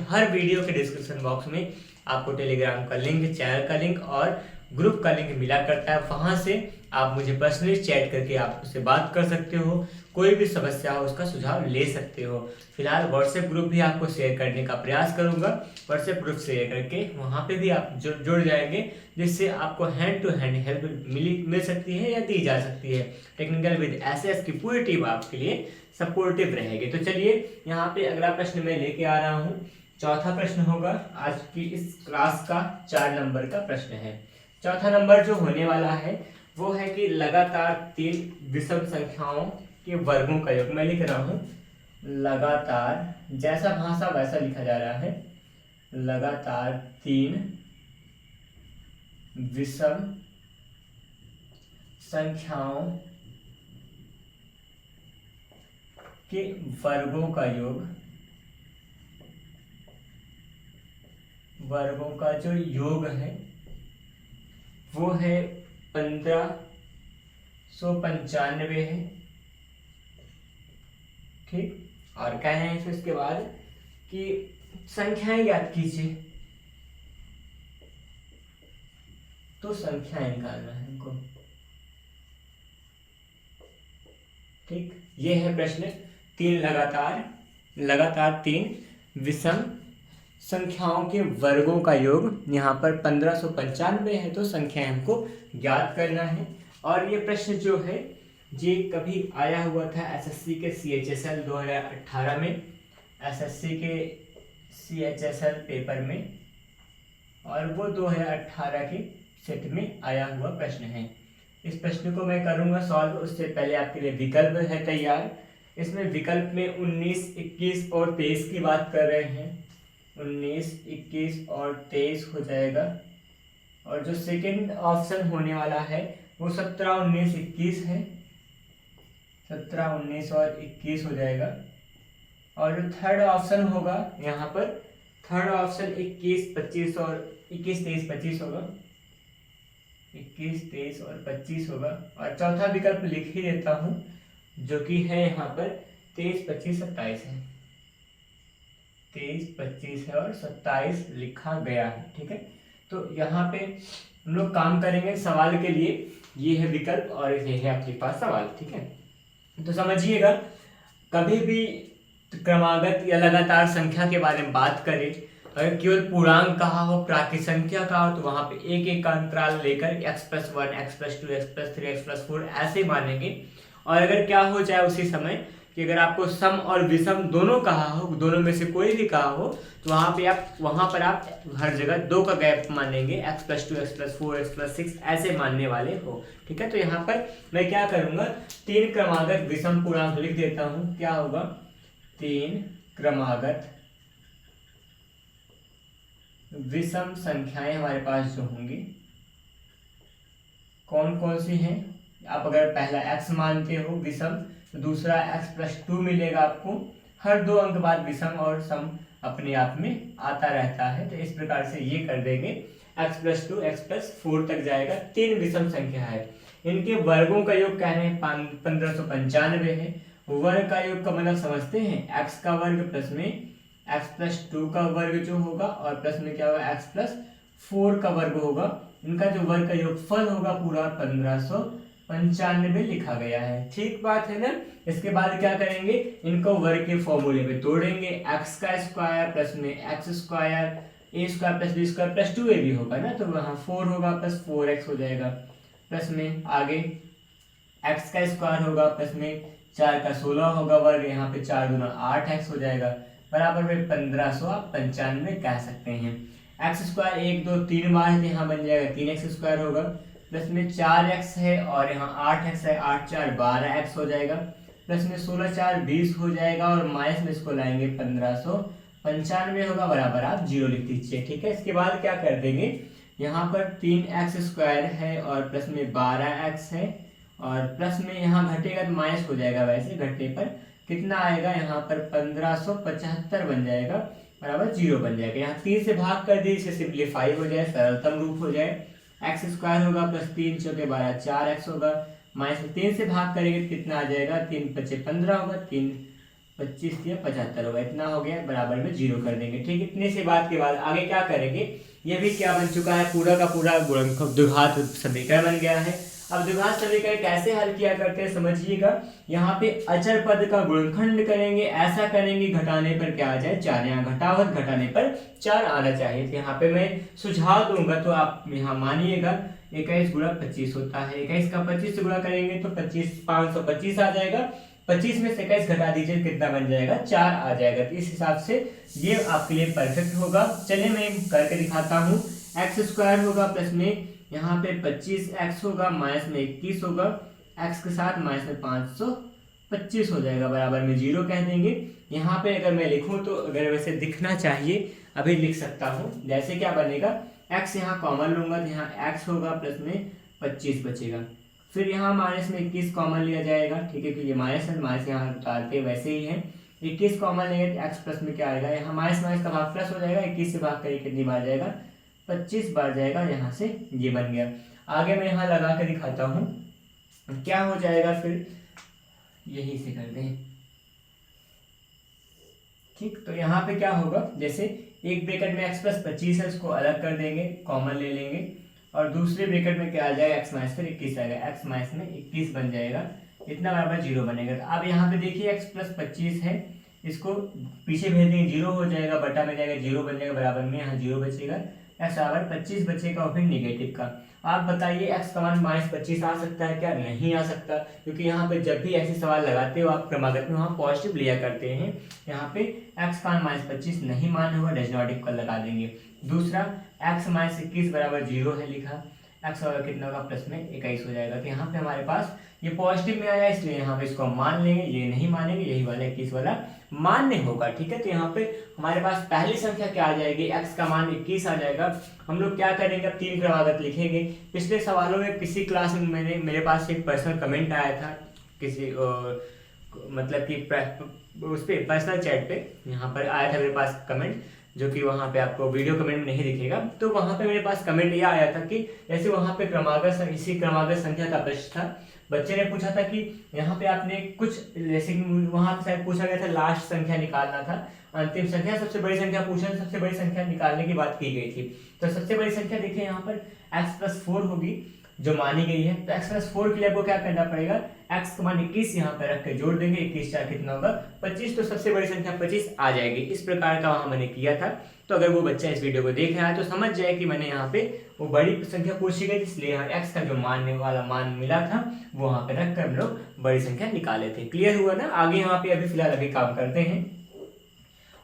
हर वीडियो के डिस्क्रिप्शन बॉक्स में आपको टेलीग्राम का लिंक, चैनल का लिंक और ग्रुप का लिंक मिला करता है। वहाँ से आप मुझे पर्सनली चैट करके आप उससे बात कर सकते हो, कोई भी समस्या हो उसका सुझाव ले सकते हो। फिलहाल व्हाट्सएप ग्रुप भी आपको शेयर करने का प्रयास करूंगा। व्हाट्सएप ग्रुप शेयर करके वहाँ पे भी आप जुड़ जाएंगे, जिससे आपको हैंड टू हैंड हेल्प मिल सकती है या दी जा सकती है। टेक्निकल विद एसएस की पूरी टीम आपके लिए सपोर्टिव रहेगी। तो चलिए यहाँ पे अगला प्रश्न मैं लेके आ रहा हूँ। चौथा प्रश्न होगा आज की इस क्लास का, 4 नंबर का प्रश्न है। चौथा नंबर जो होने वाला है वो है कि लगातार 3 विषम संख्याओं के वर्गों का योग। मैं लिख रहा हूं लगातार, जैसा भाषा वैसा लिखा जा रहा है, लगातार 3 विषम संख्याओं के वर्गों का योग, वर्गों का जो योग है वो है 1595 है, ठीक। और कह रहे हैं फिर इसके बाद कि संख्याएं याद कीजिए, तो संख्याएं निकालना है हमको, ठीक। ये है प्रश्न। 3 लगातार 3 विषम संख्याओं के वर्गों का योग, यहाँ पर 1595 है, तो संख्याएं हमको ज्ञात करना है। और ये प्रश्न जो है ये कभी आया हुआ था एसएससी के CHSL 2018 में, एसएससी के CHSL पेपर में, और वो 2018 के सेट में आया हुआ प्रश्न है। इस प्रश्न को मैं करूँगा सॉल्व, उससे पहले आपके लिए विकल्प है तैयार। इसमें विकल्प में 19, 21 और 23 की बात कर रहे हैं। 19, 21 और 23 हो जाएगा। और जो सेकंड ऑप्शन होने वाला है वो 17, 19, 21 है। 17, 19 और 21 हो जाएगा। और जो थर्ड ऑप्शन होगा यहाँ पर, थर्ड ऑप्शन 21, 25 और 21, 23, 25 होगा। 21, 23 और 25 होगा। और चौथा विकल्प लिख ही देता हूँ, जो कि है यहाँ पर 23, 25, 27 है। 23, 25 है और 27 लिखा गया है। ठीक है, तो यहाँ पे हम लोग काम करेंगे सवाल के लिए। ये है विकल्प और ये है आपके पास सवाल। ठीक है, तो समझिएगा, कभी भी क्रमागत या लगातार संख्या के बारे में बात करें, अगर केवल पूर्णांक कहा हो, प्राकृत संख्या कहा हो, तो वहां पे एक एक का अंतराल लेकर x+1, x+2, x+3, x+4 ऐसे मानेंगे। और अगर क्या हो जाए उसी समय कि अगर आपको सम और विषम दोनों कहा हो, दोनों में से कोई भी कहा हो, तो वहां पर आप हर जगह 2 का गैप मानेंगे, x+2, x+4, x+6 ऐसे मानने वाले हो। ठीक है, तो यहाँ पर मैं क्या करूंगा, 3 क्रमागत विषम पूर्णांक लिख देता हूँ। क्या होगा, 3 क्रमागत विषम संख्याएं हमारे पास जो होंगी, कौन कौन सी हैं। आप अगर पहला x मानते हो विषम, तो दूसरा x+2 मिलेगा आपको। हर 2 अंक बाद विषम और सम अपने आप में आता रहता है। तो इस प्रकार से ये कर देंगे, x+2, x+4 तक जाएगा। 3 विषम संख्या है, इनके वर्गों का योग कह रहे हैं 1595 है। वर्ग का योग का मतलब समझते हैं, x का वर्ग प्लस में x+2 का वर्ग जो होगा, और प्लस में क्या होगा, x+4 का वर्ग होगा। इनका जो वर्ग का योगफल होगा पूरा 1595 लिखा गया है। ठीक बात है ना। इसके बाद क्या करेंगे, इनको वर्ग के फॉर्मूले में तोड़ेंगे। x का स्क्वायर प्लस में x square, a square plus b square plus 2a भी होगा ना, तो वहाँ 4 होगा प्लस 4x हो जाएगा। प्लस में आगे x का स्क्वायर होगा प्लस में 4 का 16 होगा वर्ग, यहाँ पे 4 दूना 8x हो जाएगा, बराबर में 1595 कह सकते हैं। एक्स स्क्वायर 1, 2, 3 बार है, यहाँ बन जाएगा 3x स्क्वायर होगा। प्लस में 4x है और यहाँ 8x है, 8 4 12x हो जाएगा। प्लस में 16 4 20 हो जाएगा, और माइनस में इसको लाएंगे 1595 होगा, बराबर आप 0 लिख दीजिए। ठीक है, इसके बाद क्या कर देंगे, यहाँ पर 3x स्क्वायर है और प्लस में 12x है, और प्लस में यहाँ घटेगा तो माइनस हो जाएगा, वैसे घटने पर कितना आएगा, यहाँ पर 1575 बन जाएगा, बराबर 0 बन जाएगा। यहाँ 3 से भाग कर दी, इसे सिंप्लीफाई हो जाए, सरलतम रूप हो जाए। एक्स स्क्वायर होगा प्लस 3 चौके 12 4x होगा, माइनस 3 से भाग करेंगे कितना आ जाएगा, 3 5 15 होगा, 3 25 75 होगा, इतना हो गया, बराबर में 0 कर देंगे। ठीक, इतने से बात के बाद आगे क्या करेंगे, ये भी क्या बन चुका है, पूरा का पूरा द्विघात समीकरण बन गया है। अब द्विघात समीकरण कैसे हल किया करते हैं समझिएगा, यहाँ पे अचर पद का गुणनखंड करेंगे। ऐसा करेंगे घटाने पर क्या आ जाए, 4, यहाँ घटावत घटाने पर 4 आना चाहिए। तो यहाँ पे मैं सुझाव दूंगा, तो आप यहाँ मानिएगा 21 गुणा 25 होता है, 21 का 25 से गुणा करेंगे तो 525 आ जाएगा। 25 में से 21 घटा दीजिए, कितना बन जाएगा, 4 आ जाएगा। तो इस हिसाब से ये आपके लिए परफेक्ट होगा। चलिए मैं करके दिखाता हूँ। एक्स स्क्वायर होगा प्लस में यहाँ पे 25x होगा, माइनस में 21 होगा, x के साथ माइनस में 525 हो जाएगा, बराबर में 0 कह देंगे। यहाँ पे अगर मैं लिखूँ तो अगर वैसे दिखना चाहिए, अभी लिख सकता हूँ। जैसे क्या बनेगा, x यहाँ कॉमन लूंगा तो यहाँ x होगा प्लस में 25 बचेगा। फिर यहाँ माइनस में 21 कॉमन लिया जाएगा। ठीक है, क्योंकि माइनस है, माइनस यहाँ उतारते वैसे ही है। 21 कॉमन लेंगे तो x प्लस में क्या आएगा, यहाँ माइनस माइनस का भाग प्लस हो जाएगा, 21 से भाग करिए कितनी बार जाएगा, 25 बार जाएगा। यहाँ से ये बन गया। आगे मैं यहाँ लगा के दिखाता हूँ क्या हो जाएगा, फिर यही से कर दें। ठीक, तो यहाँ पे क्या होगा, जैसे एक ब्रैकेट में x प्लस 25 है, उसको अलग कर देंगे, कॉमन ले लेंगे, और दूसरे ब्रैकेट में क्या आ जाएगा, x माइनस फिर 21 आएगा, x माइनस में 21 बन जाएगा, इतना बराबर 0 बनेगा। तो अब यहाँ पे देखिए x प्लस 25 है, इसको पीछे भेज देंगे, 0 हो जाएगा, बटा में जाएगा, 0 बन जाएगा, बराबर में यहाँ 0 बचेगा, x बराबर 25 बचेगा, और फिर निगेटिव का। आप बताइए x का मान माइनस 25 आ सकता है क्या, नहीं आ सकता, क्योंकि यहाँ पे जब भी ऐसे सवाल लगाते हो आप क्रमागत में, वहाँ पॉजिटिव लिया करते हैं। यहाँ पे x का मान माइनस 25 नहीं मान होगा, डज नॉट इक्वल लगा देंगे। दूसरा x माइनस 21 बराबर 0 है लिखा, x बराबर कितना होगा, प्लस में 21 हो जाएगा। तो यहाँ पे हमारे पास ये पॉजिटिव में आया, इसलिए यहाँ पे इसको हम मान लेंगे, ये नहीं मानेंगे, यही वाला 21 वाला मान्य होगा। ठीक है, तो यहाँ पे हमारे पास पहली संख्या क्या आ जाएगी, x का मान 21 आ जाएगा। हम लोग क्या करेंगे, अब 3 क्रमागत लिखेंगे। पिछले सवालों में किसी क्लास में मेरे पास एक पर्सनल कमेंट आया था किसी मतलब कि उस पर पर्सनल चैट पे यहाँ पर आया था मेरे पास कमेंट, जो कि वहाँ पे आपको वीडियो कमेंट में नहीं दिखेगा। तो वहाँ पे मेरे पास कमेंट ये आया था कि जैसे वहाँ पे इसी क्रमागत संख्या का प्रश्न था। बच्चे ने पूछा था कि यहाँ पे आपने कुछ, जैसे कि वहाँ पे शायद पूछा गया था लास्ट संख्या निकालना था, अंतिम संख्या, सबसे बड़ी संख्या पूछा, सबसे बड़ी संख्या निकालने की बात की गई थी। तो सबसे बड़ी संख्या देखिए यहाँ पर x+4 होगी जो मानी गई है। तो x+4 के लिए आपको क्या करना पड़ेगा, x का मान 21 यहाँ पे रख के जोड़ देंगे, 21 4 कितना होगा 25, तो सबसे बड़ी संख्या 25 आ जाएगी। इस प्रकार का वहां मैंने किया था। तो अगर वो बच्चा इस वीडियो को देख रहा है तो समझ जाए कि मैंने यहाँ पे वो बड़ी संख्या पूछी गई, इसलिए यहाँ x का जो मानने वाला मान मिला था वो वहां पे रख कर हम लोग बड़ी संख्या निकाले थे। क्लियर हुआ ना। आगे यहाँ पे अभी फिलहाल अभी काम करते हैं।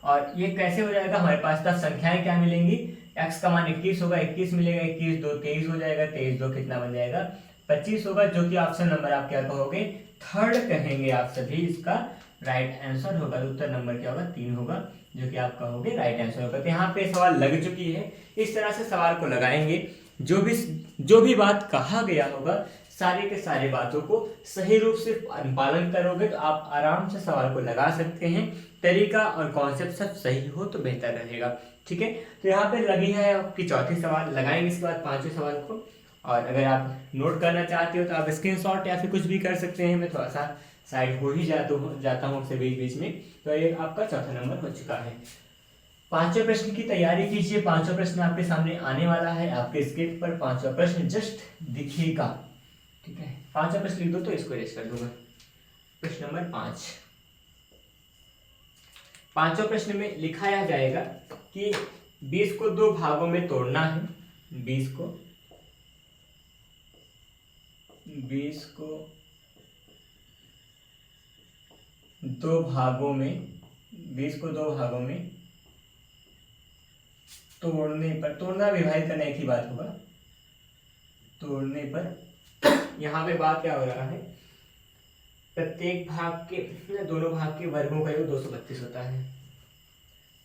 और ये कैसे हो जाएगा, हमारे पास तब संख्याएं क्या मिलेंगी, x का मान 21 होगा, 21 मिलेगा, 21 2 23 हो जाएगा, 23 2 कितना बन जाएगा 25 होगा, जो कि ऑप्शन नंबर आप क्या कहोगे, थर्ड कहेंगे आप सभी, इसका राइट आंसर होगा। तो उत्तर नंबर क्या होगा 3 होगा, जो कि आप कहोगे राइट आंसर होगा। तो यहाँ पे सवाल लग चुकी है। इस तरह से सवाल को लगाएंगे, जो भी बात कहा गया होगा सारे के सारे बातों को सही रूप से अनुपालन करोगे तो आप आराम से सवाल को लगा सकते हैं। तरीका और कॉन्सेप्ट सब सही हो तो बेहतर रहेगा। ठीक है, तो यहाँ पे लगी है आपकी चौथी सवाल, लगाएंगे इसके बाद पांचवें सवाल को। और अगर आप नोट करना चाहते हो तो आप स्क्रीनशॉट या फिर कुछ भी कर सकते हैं। मैं थोड़ा सा साइड हो ही जाता हूँ आपसे बीच बीच में। तो ये आपका चौथा नंबर हो चुका है। पांचवें प्रश्न की तैयारी कीजिए। पांचवा प्रश्न आपके सामने आने वाला है, आपके स्क्रीन पर पांचवा प्रश्न जस्ट दिखेगा। ठीक है, पांचवा प्रश्न लिख दो तो इसको इरेज कर दूंगा। प्रश्न नंबर 5। पांचवा प्रश्न में लिखाया जाएगा कि 20 को 2 भागों में तोड़ना है। 20 को 2 भागों में तोड़ने पर, तोड़ना विभाजित करना एक ही बात होगा। तोड़ने पर यहाँ पे बात क्या हो रहा है, प्रत्येक भाग के, दोनों भाग के वर्गों का योग 232 होता है।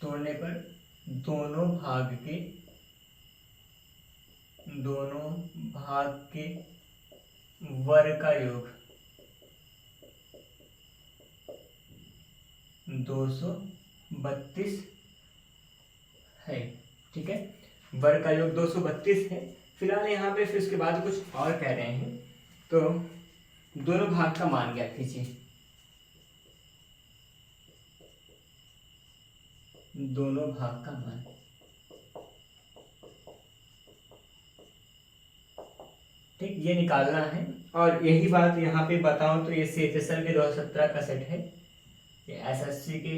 तोड़ने पर दोनों भाग के वर्ग का योग 232 है। ठीक है, वर्ग का योग 232 है। फिलहाल यहाँ पे फिर उसके बाद कुछ और कह रहे हैं। तो दोनों भाग का मान ज्ञात कीजिए। दोनों भाग का मान, ठीक, ये निकालना है। और यही बात यहाँ पे बताऊं तो ये CHSL के 2017 का सेट है। ये SSC के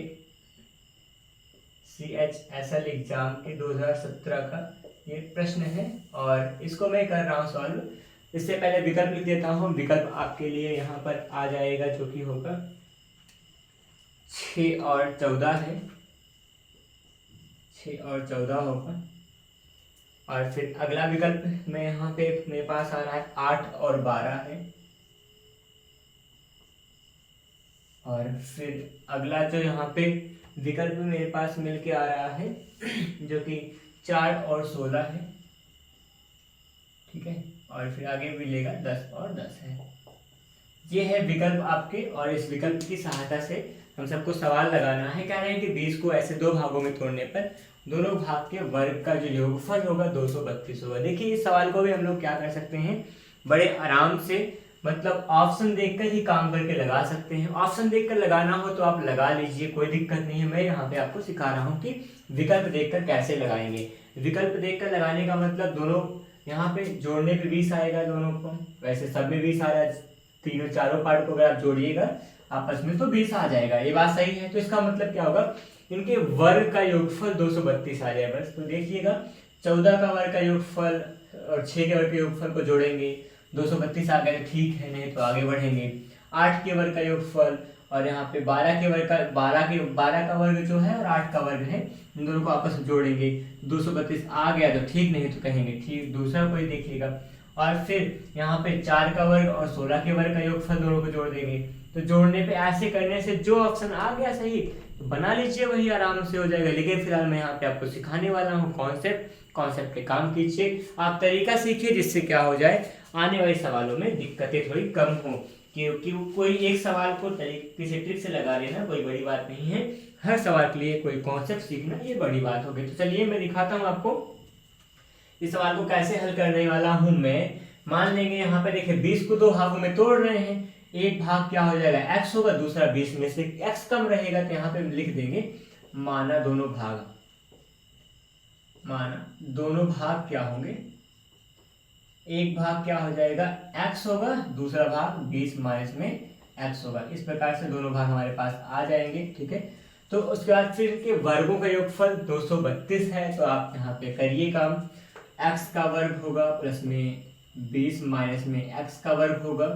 CHSL एग्जाम के 2017 का ये प्रश्न है और इसको मैं कर रहा हूँ सॉल्व। इससे पहले विकल्प लिख देता हूँ। विकल्प आपके लिए यहाँ पर आ जाएगा, जो कि होगा 6 और 14 है। 6 और 14 होगा। और फिर अगला विकल्प में यहाँ पे मेरे पास आ रहा है 8 और 12 है। और फिर अगला जो यहाँ पे विकल्प मेरे पास मिलके आ रहा है जो कि 4 और 16 है। ठीक है, और फिर आगे मिलेगा 10 और 10 है। ये है विकल्प आपके, और इस विकल्प की सहायता से हम सबको सवाल लगाना है। कह रहे हैं कि 20 को ऐसे 2 भागों में तोड़ने पर दोनों भाग के वर्ग का जो योगफल होगा 232 होगा। देखिए इस सवाल को भी हम लोग क्या कर सकते हैं, बड़े आराम से, मतलब ऑप्शन देखकर ही काम करके लगा सकते हैं। ऑप्शन देखकर लगाना हो तो आप लगा लीजिए, कोई दिक्कत नहीं है। मैं यहाँ पे आपको सिखा रहा हूँ कि विकल्प देखकर कैसे लगाएंगे। विकल्प देखकर लगाने का मतलब दोनों, यहाँ पे जोड़ने पे 20 आएगा दोनों को, वैसे सब में 20 आ रहा है, तीनों चारों पार्ट को अगर आप जोड़िएगा आपस में तो 20 आ जाएगा। ये बात सही है। तो इसका मतलब क्या होगा, इनके वर्ग का योगफल 232 आ जाएगा। बस तो देखिएगा 14 का वर्ग का योगफल और 6 के वर्ग के योगफल को जोड़ेंगे, 232 आ गया तो ठीक है, नहीं तो आगे बढ़ेंगे। 8 के वर्ग का योगफल और यहाँ पे 12 के वर्ग का, 12 का वर्ग जो है और 8 का वर्ग है, इन दोनों को आपस में जोड़ेंगे, 232 आ गया तो ठीक, नहीं तो कहेंगे ठीक। दूसरा कोई देखिएगा, और फिर यहाँ पे 4 का वर्ग और 16 के वर्ग का योगफल दोनों को जोड़ देंगे। तो जोड़ने पे ऐसे करने से जो ऑप्शन आ गया सही, तो बना लीजिए, वही आराम से हो जाएगा। लेकिन फिलहाल मैं यहाँ पे आपको सिखाने वाला हूँ कॉन्सेप्ट पे काम कीजिए, आप तरीका सीखिए, जिससे क्या हो जाए आने वाले सवालों में दिक्कतें थोड़ी कम हो। क्योंकि कोई एक सवाल को किसी ट्रिक से लगा लेना कोई बड़ी बात नहीं है, हर सवाल के लिए कोई कॉन्सेप्ट सीखना ये बड़ी बात होगी। तो चलिए मैं दिखाता हूँ आपको इस सवाल को कैसे हल करने वाला हूँ मैं। मान लेंगे यहाँ पे देखिए 20 को दो भागों में तोड़ रहे हैं, एक भाग क्या हो जाएगा x होगा, दूसरा 20 में से x कम रहेगा, तो यहाँ पे लिख देंगे माना दोनों भाग क्या होंगे, एक भाग क्या हो जाएगा x होगा, दूसरा भाग 20 माइनस में x होगा। इस प्रकार से दोनों भाग हमारे पास आ जाएंगे, ठीक है। तो उसके बाद फिर के वर्गों का योगफल 232 है, तो आप यहाँ पे करिए काम। x का वर्ग होगा प्लस में 20 माइनस में x का वर्ग होगा,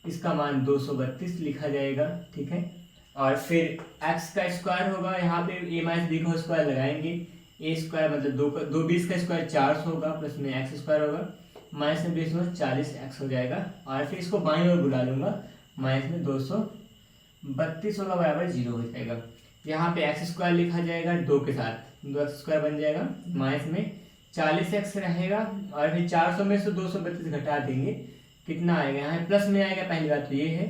इसका मान 232 लिखा जाएगा, ठीक है। और फिर x का स्क्वायर होगा, यहाँ पे a माइनस बी का स्क्वायर लगाएंगे, a स्क्वायर मतलब 2 20 का स्क्वायर 400 होगा, प्लस में x स्क्वायर होगा, माइनस में 20 में 40x हो जाएगा। और फिर इसको बाईं ओर बुला लूंगा, माइनस में 232 होगा बराबर 0 हो जाएगा। यहाँ पे x स्क्वायर लिखा जाएगा 2 के साथ, 2x स्क्वायर बन जाएगा, माइनस में 40x रहेगा, और फिर 400 में से 232 घटा देंगे, कितना आएगा, यहाँ प्लस में आएगा, पहली बात तो ये है,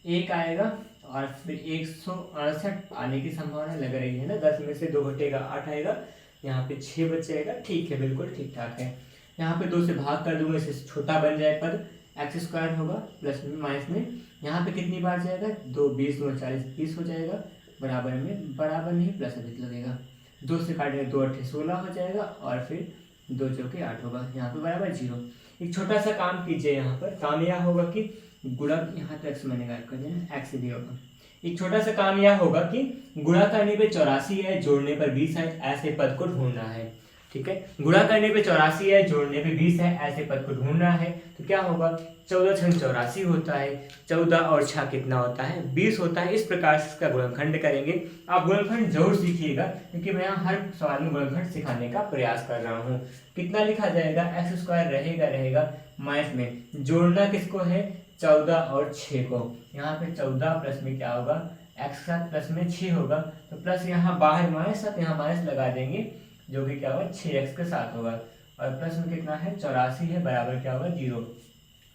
1 आएगा, और फिर 168 आने की संभावना लग रही है ना, 10 में से 2 घटेगा 8 आएगा, यहाँ पे 6 बचेगा, ठीक है, बिल्कुल ठीक ठाक है। यहाँ पे 2 से भाग कर दूंगा, इससे छोटा बन जाए पद, एक्स स्क्वायर होगा प्लस में माइनस में, यहाँ पे कितनी बार जाएगा 2 20 2 40 20 हो जाएगा, बराबर में बराबर नहीं प्लस अधिक लगेगा, 2 से काटेंगे 2 8 16 हो जाएगा, और फिर 2 चौके 8 होगा, यहाँ पे बराबर 0। एक छोटा सा काम कीजिए, यहाँ पर काम यह होगा कि गुणा, यहाँ तो एक्स मैंने गायब कर दिया, एक्स भी होगा। एक छोटा सा काम यह होगा कि गुणा करने पे 84 है, जोड़ने पर 20 है, ऐसे पद को ढूंढना है, ठीक है। गुणा करने पे 84 है, जोड़ने पे 20 है, ऐसे पद को ढूंढना है। तो क्या होगा, 14 छंग 84 होता है, 14 और 6 कितना होता है 20 होता है। इस प्रकार से इसका गुणनखंड करेंगे। आप गुणनखंड जरूर सीखिएगा, क्योंकि मैं यहाँ हर सवाल में गुणनखंड सिखाने का प्रयास कर रहा हूँ। कितना लिखा जाएगा, एक्स स्क्वायर रहेगा माइनस में, जोड़ना किसको है 14 और 6 को, यहाँ पे 14 प्लस में क्या होगा एक्स के साथ प्लस में 6 होगा, तो प्लस यहाँ बाहर माइनस साथ यहाँ माइनस लगा देंगे, जो कि क्या होगा 6x के साथ होगा, और प्लस में कितना है 84 है, बराबर क्या होगा 0।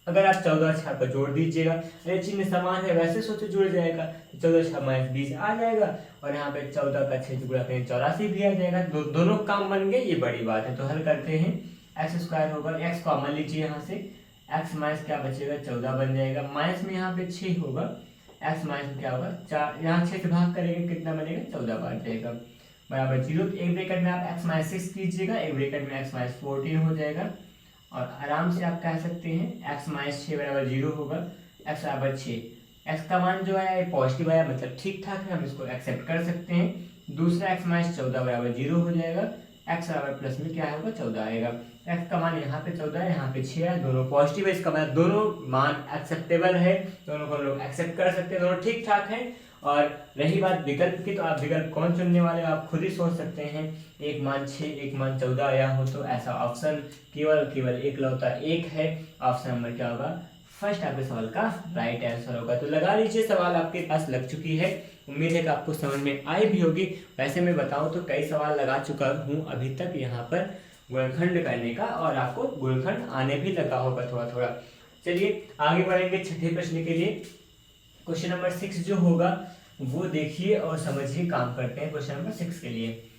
अगर आप 14 6 को जोड़ दीजिएगा, अरे चिन्ह समान है वैसे सोचो जुड़ जाएगा, 14 6 माइनस 20 आ जाएगा, और यहाँ पे 14 का 6 गुणा करें 84 भी आ जाएगा। दोनों काम बन गए, ये बड़ी बात है। तो हल करते हैं, एक्स स्क्वायर होगा, एक्स कॉमन लीजिए यहाँ से, एक्स माइनस क्या बचेगा 14 बन जाएगा, माइनस में यहाँ पे 6 होगा, एक्स माइनस क्या होगा 4, यहाँ 6 से भाग करेंगे कितना बनेगा 14 बन जाएगा, बराबर 0। एक ब्रैकेट में आप x माइनस 6 कीजिएगा, एक ब्रैकेट में x माइनस 14 हो जाएगा, और आराम से आप कह सकते हैं x माइनस 6 बराबर 0 होगा, x बराबर 6, x का मान जो है पॉजिटिव आया, मतलब ठीक ठाक है, हम इसको एक्सेप्ट कर सकते हैं। दूसरा x माइनस 14 बराबर 0 हो जाएगा, x बराबर प्लस में क्या होगा 14 आएगा, x का मान यहाँ पे 14 है, यहाँ पे 6 है, दोनों पॉजिटिव है, इसका मतलब दोनों मान एक्सेप्टेबल है, दोनों को हम लोग एक्सेप्ट कर सकते हैं, दोनों ठीक ठाक है। और रही बात विकल्प की, तो आप विकल्प कौन चुनने वाले आप खुद ही सोच सकते हैं। एक मान 6 एक मान 14 आया हो तो ऐसा ऑप्शन केवल एकलौता एक है, ऑप्शन नंबर क्या होगा फर्स्ट आपके सवाल का राइट आंसर होगा। तो लगा लीजिए, सवाल आपके पास लग चुकी है, उम्मीद है कि आपको समझ में आई भी होगी। वैसे मैं बताऊं तो कई सवाल लगा चुका हूं अभी तक यहाँ पर गुणनखंड करने का, और आपको गुणनखंड आने भी लगा होगा थोड़ा थोड़ा। चलिए आगे बढ़ेंगे छठे प्रश्न के लिए। क्वेश्चन नंबर 6 जो होगा वो देखिए और समझिए, काम करते हैं क्वेश्चन नंबर 6 के लिए।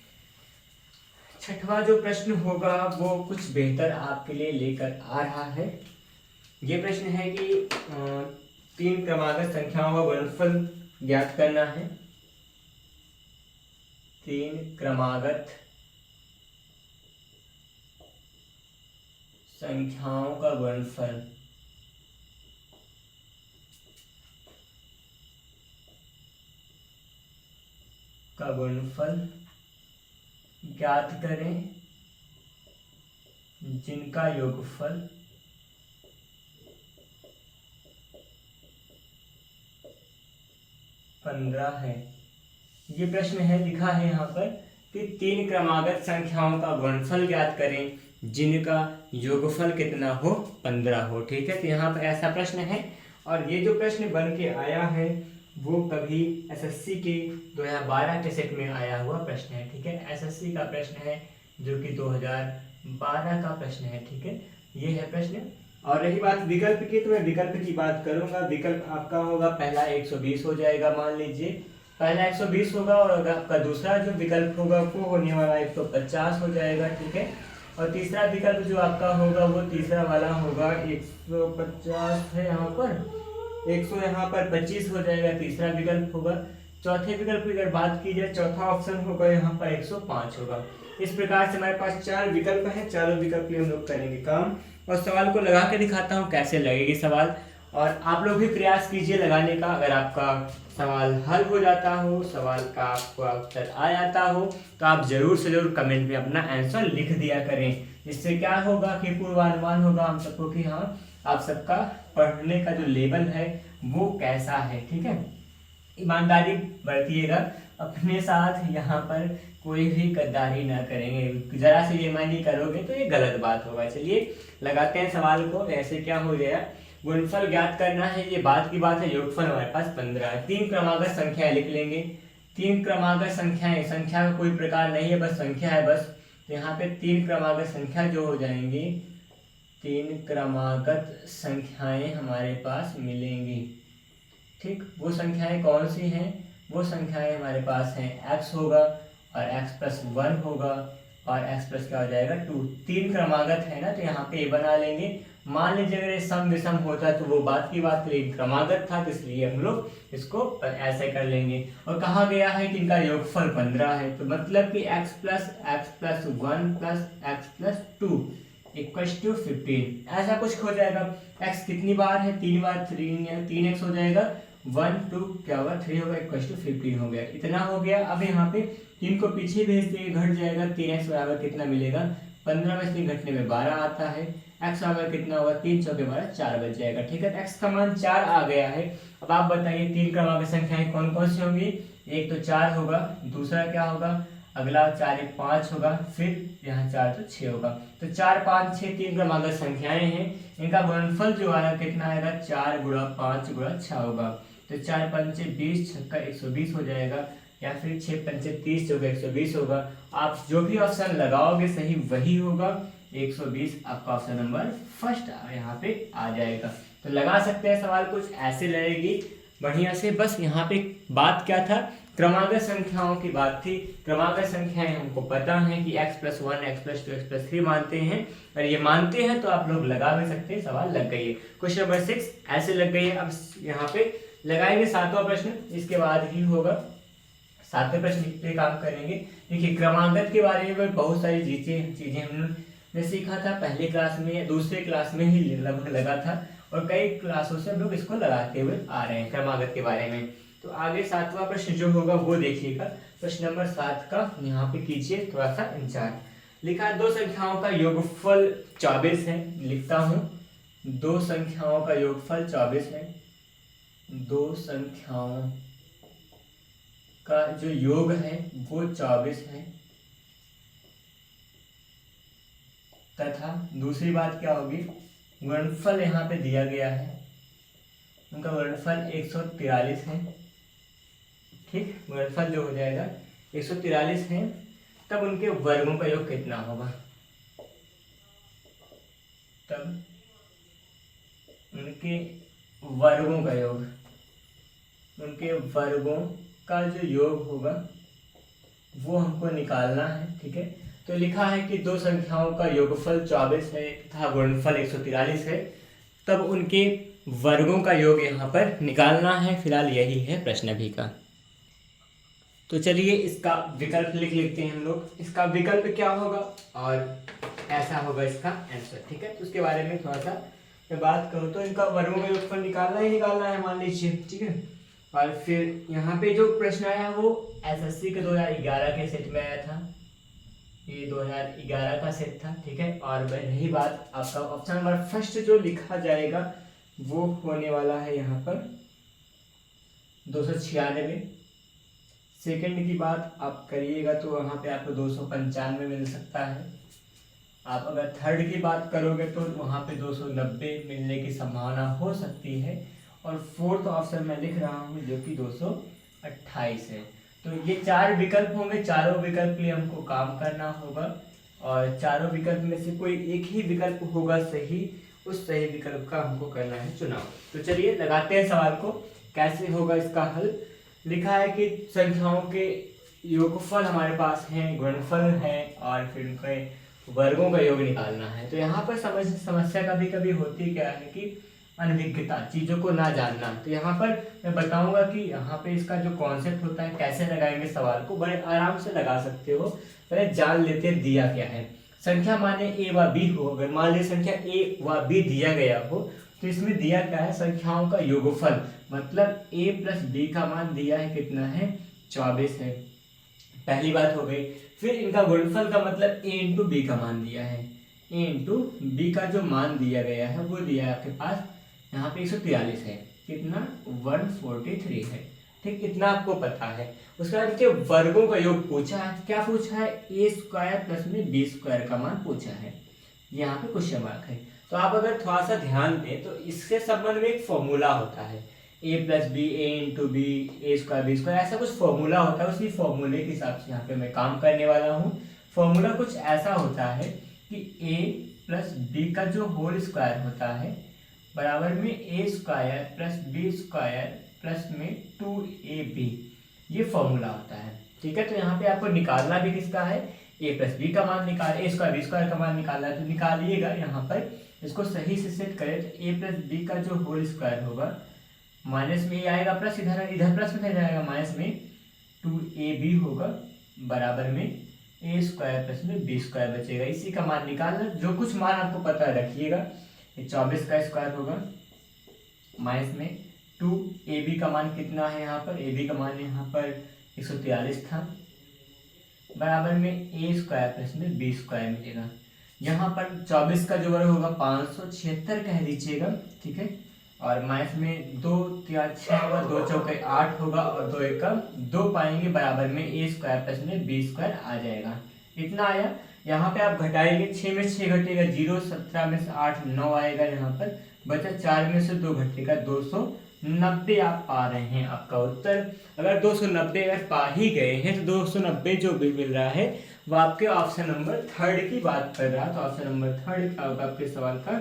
छठवां जो प्रश्न होगा वो कुछ बेहतर आपके लिए लेकर आ रहा है। ये प्रश्न है कि 3 क्रमागत संख्याओं का गुणनफल ज्ञात करना है। 3 क्रमागत संख्याओं का गुणनफल ज्ञात करें जिनका योगफल 15 है। ये प्रश्न है, लिखा है यहाँ पर कि 3 क्रमागत संख्याओं का गुणनफल ज्ञात करें जिनका योगफल कितना हो 15 हो। ठीक है, तो यहाँ पर ऐसा प्रश्न है, और ये जो प्रश्न बन के आया है वो कभी एसएससी के 2012 के सेट में आया हुआ प्रश्न है। ठीक है, एसएससी का प्रश्न है जो कि 2012 का प्रश्न है। ठीक है, ये है प्रश्न। और रही बात विकल्प की, तो मैं विकल्प की बात करूंगा। विकल्प आपका होगा पहला 120 हो जाएगा, मान लीजिए पहला 120 होगा, और आपका दूसरा जो विकल्प होगा वो होने वाला 150 हो जाएगा। ठीक है, और तीसरा विकल्प जो आपका होगा वो तीसरा वाला होगा 150 है यहाँ पर, 100 यहाँ पर 25 हो जाएगा, तीसरा विकल्प होगा। चौथे विकल्प की अगर बात की जाए, चौथा ऑप्शन होगा यहाँ पर 105 होगा। इस प्रकार से हमारे पास 4 विकल्प हैं, चारों विकल्प लिए हम लोग करेंगे काम। और सवाल को लगा के दिखाता हूँ कैसे लगेगी सवाल, और आप लोग भी प्रयास कीजिए लगाने का। अगर आपका सवाल हल हो जाता हो, सवाल का आपको उत्तर आ जाता हो, तो आप जरूर से जरूर कमेंट में अपना आंसर लिख दिया करें। इससे क्या होगा कि पूर्वानुमान होगा हम सबको कि हाँ, आप सबका पढ़ने का जो लेवल है वो कैसा है। ठीक है, ईमानदारी बरतिएगा अपने साथ, यहाँ पर कोई भी गद्दारी ना करेंगे। जरा से ये नहीं करोगे तो ये गलत बात होगा। चलिए लगाते हैं सवाल को। ऐसे क्या हो गया, गुणनफल ज्ञात करना है, ये बात की बात है। योगफल हमारे पास 15 है। 3 क्रमागत संख्या लिख लेंगे। 3 क्रमागत संख्याएं, संख्या का कोई प्रकार नहीं है, बस संख्या है बस। तो यहाँ पे 3 क्रमागत संख्या जो हो जाएंगी, 3 क्रमागत संख्याएं हमारे पास मिलेंगी। ठीक, वो संख्याएं कौन सी हैं, वो संख्याएं हमारे पास हैं x होगा और x+1 होगा और x+ क्या हो जाएगा 2। 3 क्रमागत है ना, तो यहाँ पे ये बना लेंगे। मान लीजिए अगर ये सम विषम होता तो वो बात की बात, लेकिन क्रमागत था तो इसलिए हम लोग इसको ऐसे कर लेंगे। और कहा गया है कि इनका योगफल 15 है, तो मतलब कि x+1 + x+2 = 15, ऐसा कुछ हो जाएगा। x कितनी बार है, 3 बार, 3x हो जाएगा, 1 2 क्या होगा 3 होगा, =15 हो गया। इतना हो गया। अब यहाँ पे 3 को पीछे भेज देंगे, घट जाएगा। 3x बराबर कितना मिलेगा, 15 में से घटने में 12 आता है। x बराबर कितना होगा, 3 चौके 12, 4 बच जाएगा। ठीक है, x का मान 4 आ गया है। अब आप बताइए 3 क्रमागत संख्याएं कौन कौन सी होंगी। एक तो 4 होगा, दूसरा क्या होगा, अगला 4 1 5 होगा, फिर यहाँ 4 तो 6 होगा। तो 4 5 6 3 क्रमागत संख्याएं हैं। इनका गुणनफल जो आएगा कितना आएगा, 4 × 5 × 6 होगा। तो 4 5 20, 6 120 हो जाएगा, या फिर 6 5 30 जो 120 होगा। आप जो भी ऑप्शन लगाओगे सही वही होगा। 120 आपका ऑप्शन नंबर फर्स्ट यहाँ पे आ जाएगा। तो लगा सकते हैं, सवाल कुछ ऐसे लगेगी बढ़िया से। बस यहाँ पे बात क्या था, क्रमागत संख्याओं की बात थी। क्रमागत संख्याएं हमको पता है कि x+1 x+2 x+3 मानते हैं, और ये मानते हैं तो आप लोग लगा भी सकते हैं। सवाल लग गई है। क्वेश्चन नंबर 6 ऐसे लग गई है। अब यहाँ पे लगाएंगे 7वां प्रश्न, इसके बाद ही होगा 7वें प्रश्न पे काम करेंगे। देखिए क्रमागत के बारे में बहुत सारी चीजें हमने सीखा था पहले क्लास में, दूसरे क्लास में ही लगभग लगा था, और कई क्लासों से हम लोग इसको लगाते हुए आ रहे हैं क्रमागत के बारे में। तो आगे 7वां प्रश्न जो होगा वो देखिएगा। प्रश्न नंबर 7 का यहाँ पे कीजिए थोड़ा सा इंतजार। लिखा है 2 संख्याओं का योगफल 24 है। लिखता हूँ, 2 संख्याओं का योगफल 24 है। 2 संख्याओं का जो योग है वो 24 है, तथा दूसरी बात क्या होगी, गुणनफल यहाँ पे दिया गया है, उनका गुणनफल 143 है। ठीक, गुणनफल जो हो जाएगा 143 है। तब उनके वर्गों का योग कितना होगा, तब उनके वर्गों का योग, उनके वर्गों का जो योग होगा वो हमको निकालना है। ठीक है, तो लिखा है कि 2 संख्याओं का योगफल 24 है तथा गुणनफल 143 है, तब उनके वर्गों का योग यहाँ पर निकालना है। फिलहाल यही है प्रश्न अभी का। तो चलिए इसका विकल्प लिख लेते हैं हम लोग। इसका विकल्प क्या होगा और ऐसा होगा इसका आंसर। ठीक है, तो उसके बारे में थोड़ा सा मैं बात करूँ तो इनका वर्गों का योगफल निकालना ही निकालना है, मान लीजिए। ठीक है, और फिर यहाँ पे जो प्रश्न आया वो एसएससी के 2011 के सेट में आया था। ये 2011 का सेट था। ठीक है, और रही बात आपका ऑप्शन नंबर फर्स्ट जो लिखा जाएगा वो होने वाला है यहाँ पर 296। सेकंड की बात आप करिएगा तो वहाँ पे आपको 295 मिल सकता है। आप अगर थर्ड की बात करोगे तो वहाँ पे 290 मिलने की संभावना हो सकती है। और फोर्थ ऑप्शन मैं लिख रहा हूँ जो कि 228 है। तो ये 4 विकल्प होंगे, चारों विकल्प के लिए हमको काम करना होगा और चारों विकल्प में से कोई एक ही विकल्प होगा सही, उस सही विकल्प का हमको करना है चुनाव। तो चलिए लगाते हैं सवाल को, कैसे होगा इसका हल। लिखा है कि संख्याओं के योगफल हमारे पास हैं, गुणनफल है और फिर उनके वर्गों का योग निकालना है। तो यहाँ पर समस्या कभी कभी होती क्या है कि अनभिज्ञता, चीज़ों को ना जानना। तो यहाँ पर मैं बताऊंगा कि यहाँ पे इसका जो कॉन्सेप्ट होता है, कैसे लगाएंगे सवाल को, बड़े आराम से लगा सकते हो। पहले जान लेते हैं दिया क्या है। संख्या माने ए व बी हो, अगर मान लीजिए संख्या ए व बी दिया गया हो तो इसमें दिया क्या है, संख्याओं का योगफल, मतलब ए प्लस बी का मान दिया है कितना है, 24 है, पहली बात हो गई। फिर इनका गुणनफल का मतलब ए इंटू बी का मान दिया है, ए इंटू बी का जो मान दिया गया है वो दिया है आपके पास यहाँ पे 143 है, कितना 143 है, ठीक, इतना आपको पता है। उसके बाद के वर्गों का योग पूछा है, क्या पूछा है, ए स्क्वायर प्लस में बी स्क्वायर का मान पूछा है, यहाँ पे क्वेश्चन मार्क है। तो आप अगर थोड़ा सा ध्यान दें तो इसके संबंध में एक फॉर्मूला होता है, ए प्लस बी, ए इंटू बी, ए स्क्वायर बी स्क्वायर, ऐसा कुछ फॉर्मूला होता है। उसी फॉर्मूले के हिसाब से यहाँ पे मैं काम करने वाला हूँ। फॉर्मूला कुछ ऐसा होता है कि ए प्लस बी का जो होल स्क्वायर होता है बराबर में A square plus B square plus में 2ab, ये फॉर्मूला होता है, ठीक है। तो यहाँ पे आपको निकालना भी किसका है, ए प्लस बी का मान निकाल, ए स्क्वायर बी स्क्वायर का मान निकालना है, तो निकालिएगा। यहाँ पर इसको सही से सेट करें तो ए प्लस बी का जो होल स्क्वायर होगा माइनस में ए आएगा, प्लस इधर प्लस में जाएगा, माइनस में 2ab होगा बराबर में ए स्क्वायर प्लस में बी स्क्वायर बचेगा। इसी का मान निकालना, जो कुछ मान आपको पता रखिएगा। 24 का स्क्वायर होगा माइनस में 2ab का मान कितना है, यहाँ पर ab का मान यहाँ पर 143 था, बराबर में ए स्क्वायर प्लस में बी स्क्वायर मिलेगा। यहाँ पर 24 का जो वर्ग होगा 576 कह दीजिएगा, ठीक है, और माइनस में 2 3 6 होगा, 2 चौके 8 होगा और 2 एक 2 पाएंगे, बराबर में ए स्क्वायर प्लस में बी स्क्वायर आ जाएगा। इतना आया। यहाँ पे आप घटाएंगे, 6 में 6 घटेगा 0, 17 में से 8 9 आएगा, यहाँ पर बचा 4 में से 2 घटेगा 290 आप पा रहे हैं आपका उत्तर। अगर 290 अगर पा ही गए हैं तो 290 जो भी मिल रहा है वो आपके ऑप्शन नंबर 3 की बात कर रहा है। तो ऑप्शन नंबर 3 का होगा आपके सवाल का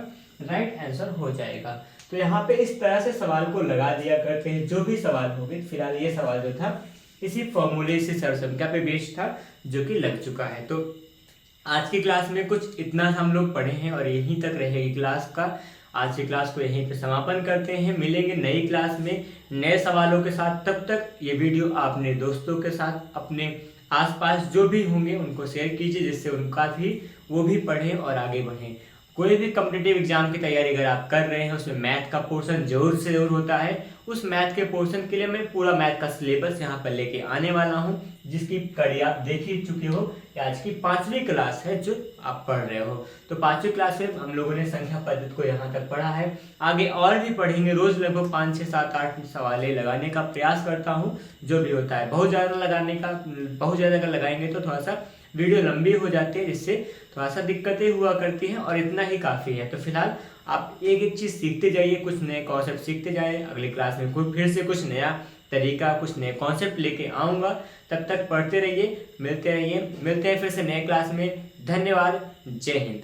राइट आंसर हो जाएगा। तो यहाँ पे इस तरह से सवाल को लगा दिया करते हैं जो भी सवाल होंगे। फिलहाल ये सवाल जो था इसी फॉर्मूले से सरसंख्या पे बेस्ड था जो कि लग चुका है। तो आज की क्लास में कुछ इतना हम लोग पढ़े हैं और यहीं तक रहेगी क्लास का। आज की क्लास को यहीं पे समापन करते हैं, मिलेंगे नई क्लास में नए सवालों के साथ। तब तक ये वीडियो अपने दोस्तों के साथ, अपने आसपास जो भी होंगे उनको शेयर कीजिए, जिससे उनका भी वो भी पढ़ें और आगे बढ़ें। कोई भी कॉम्पिटिटिव एग्जाम की तैयारी अगर आप कर रहे हैं उसमें मैथ का पोर्शन जरूर से जरूर होता है। उस मैथ के पोर्शन के लिए मैं पूरा मैथ का सिलेबस यहाँ पर लेके आने वाला हूँ, जिसकी कड़ी आप देख ही चुके हो। आज की 5वीं क्लास है जो आप पढ़ रहे हो। तो 5वीं क्लास में हम लोगों ने संख्या पद्धति को यहाँ तक पढ़ा है, आगे और भी पढ़ेंगे। रोज लगभग 5 6 7 8 सवाल लगाने का प्रयास करता हूँ, जो भी होता है। बहुत ज़्यादा अगर लगाएंगे तो थोड़ा सा वीडियो लंबी हो जाती है, जिससे थोड़ा सा दिक्कतें हुआ करती हैं और इतना ही काफ़ी है। तो फिलहाल आप एक एक चीज़ सीखते जाइए, कुछ नए कॉन्सेप्ट सीखते जाइए। अगली क्लास में फिर से कुछ नया तरीका, कुछ नए कॉन्सेप्ट लेके आऊँगा। तब तक पढ़ते रहिए, मिलते हैं फिर से नए क्लास में। धन्यवाद, जय हिंद।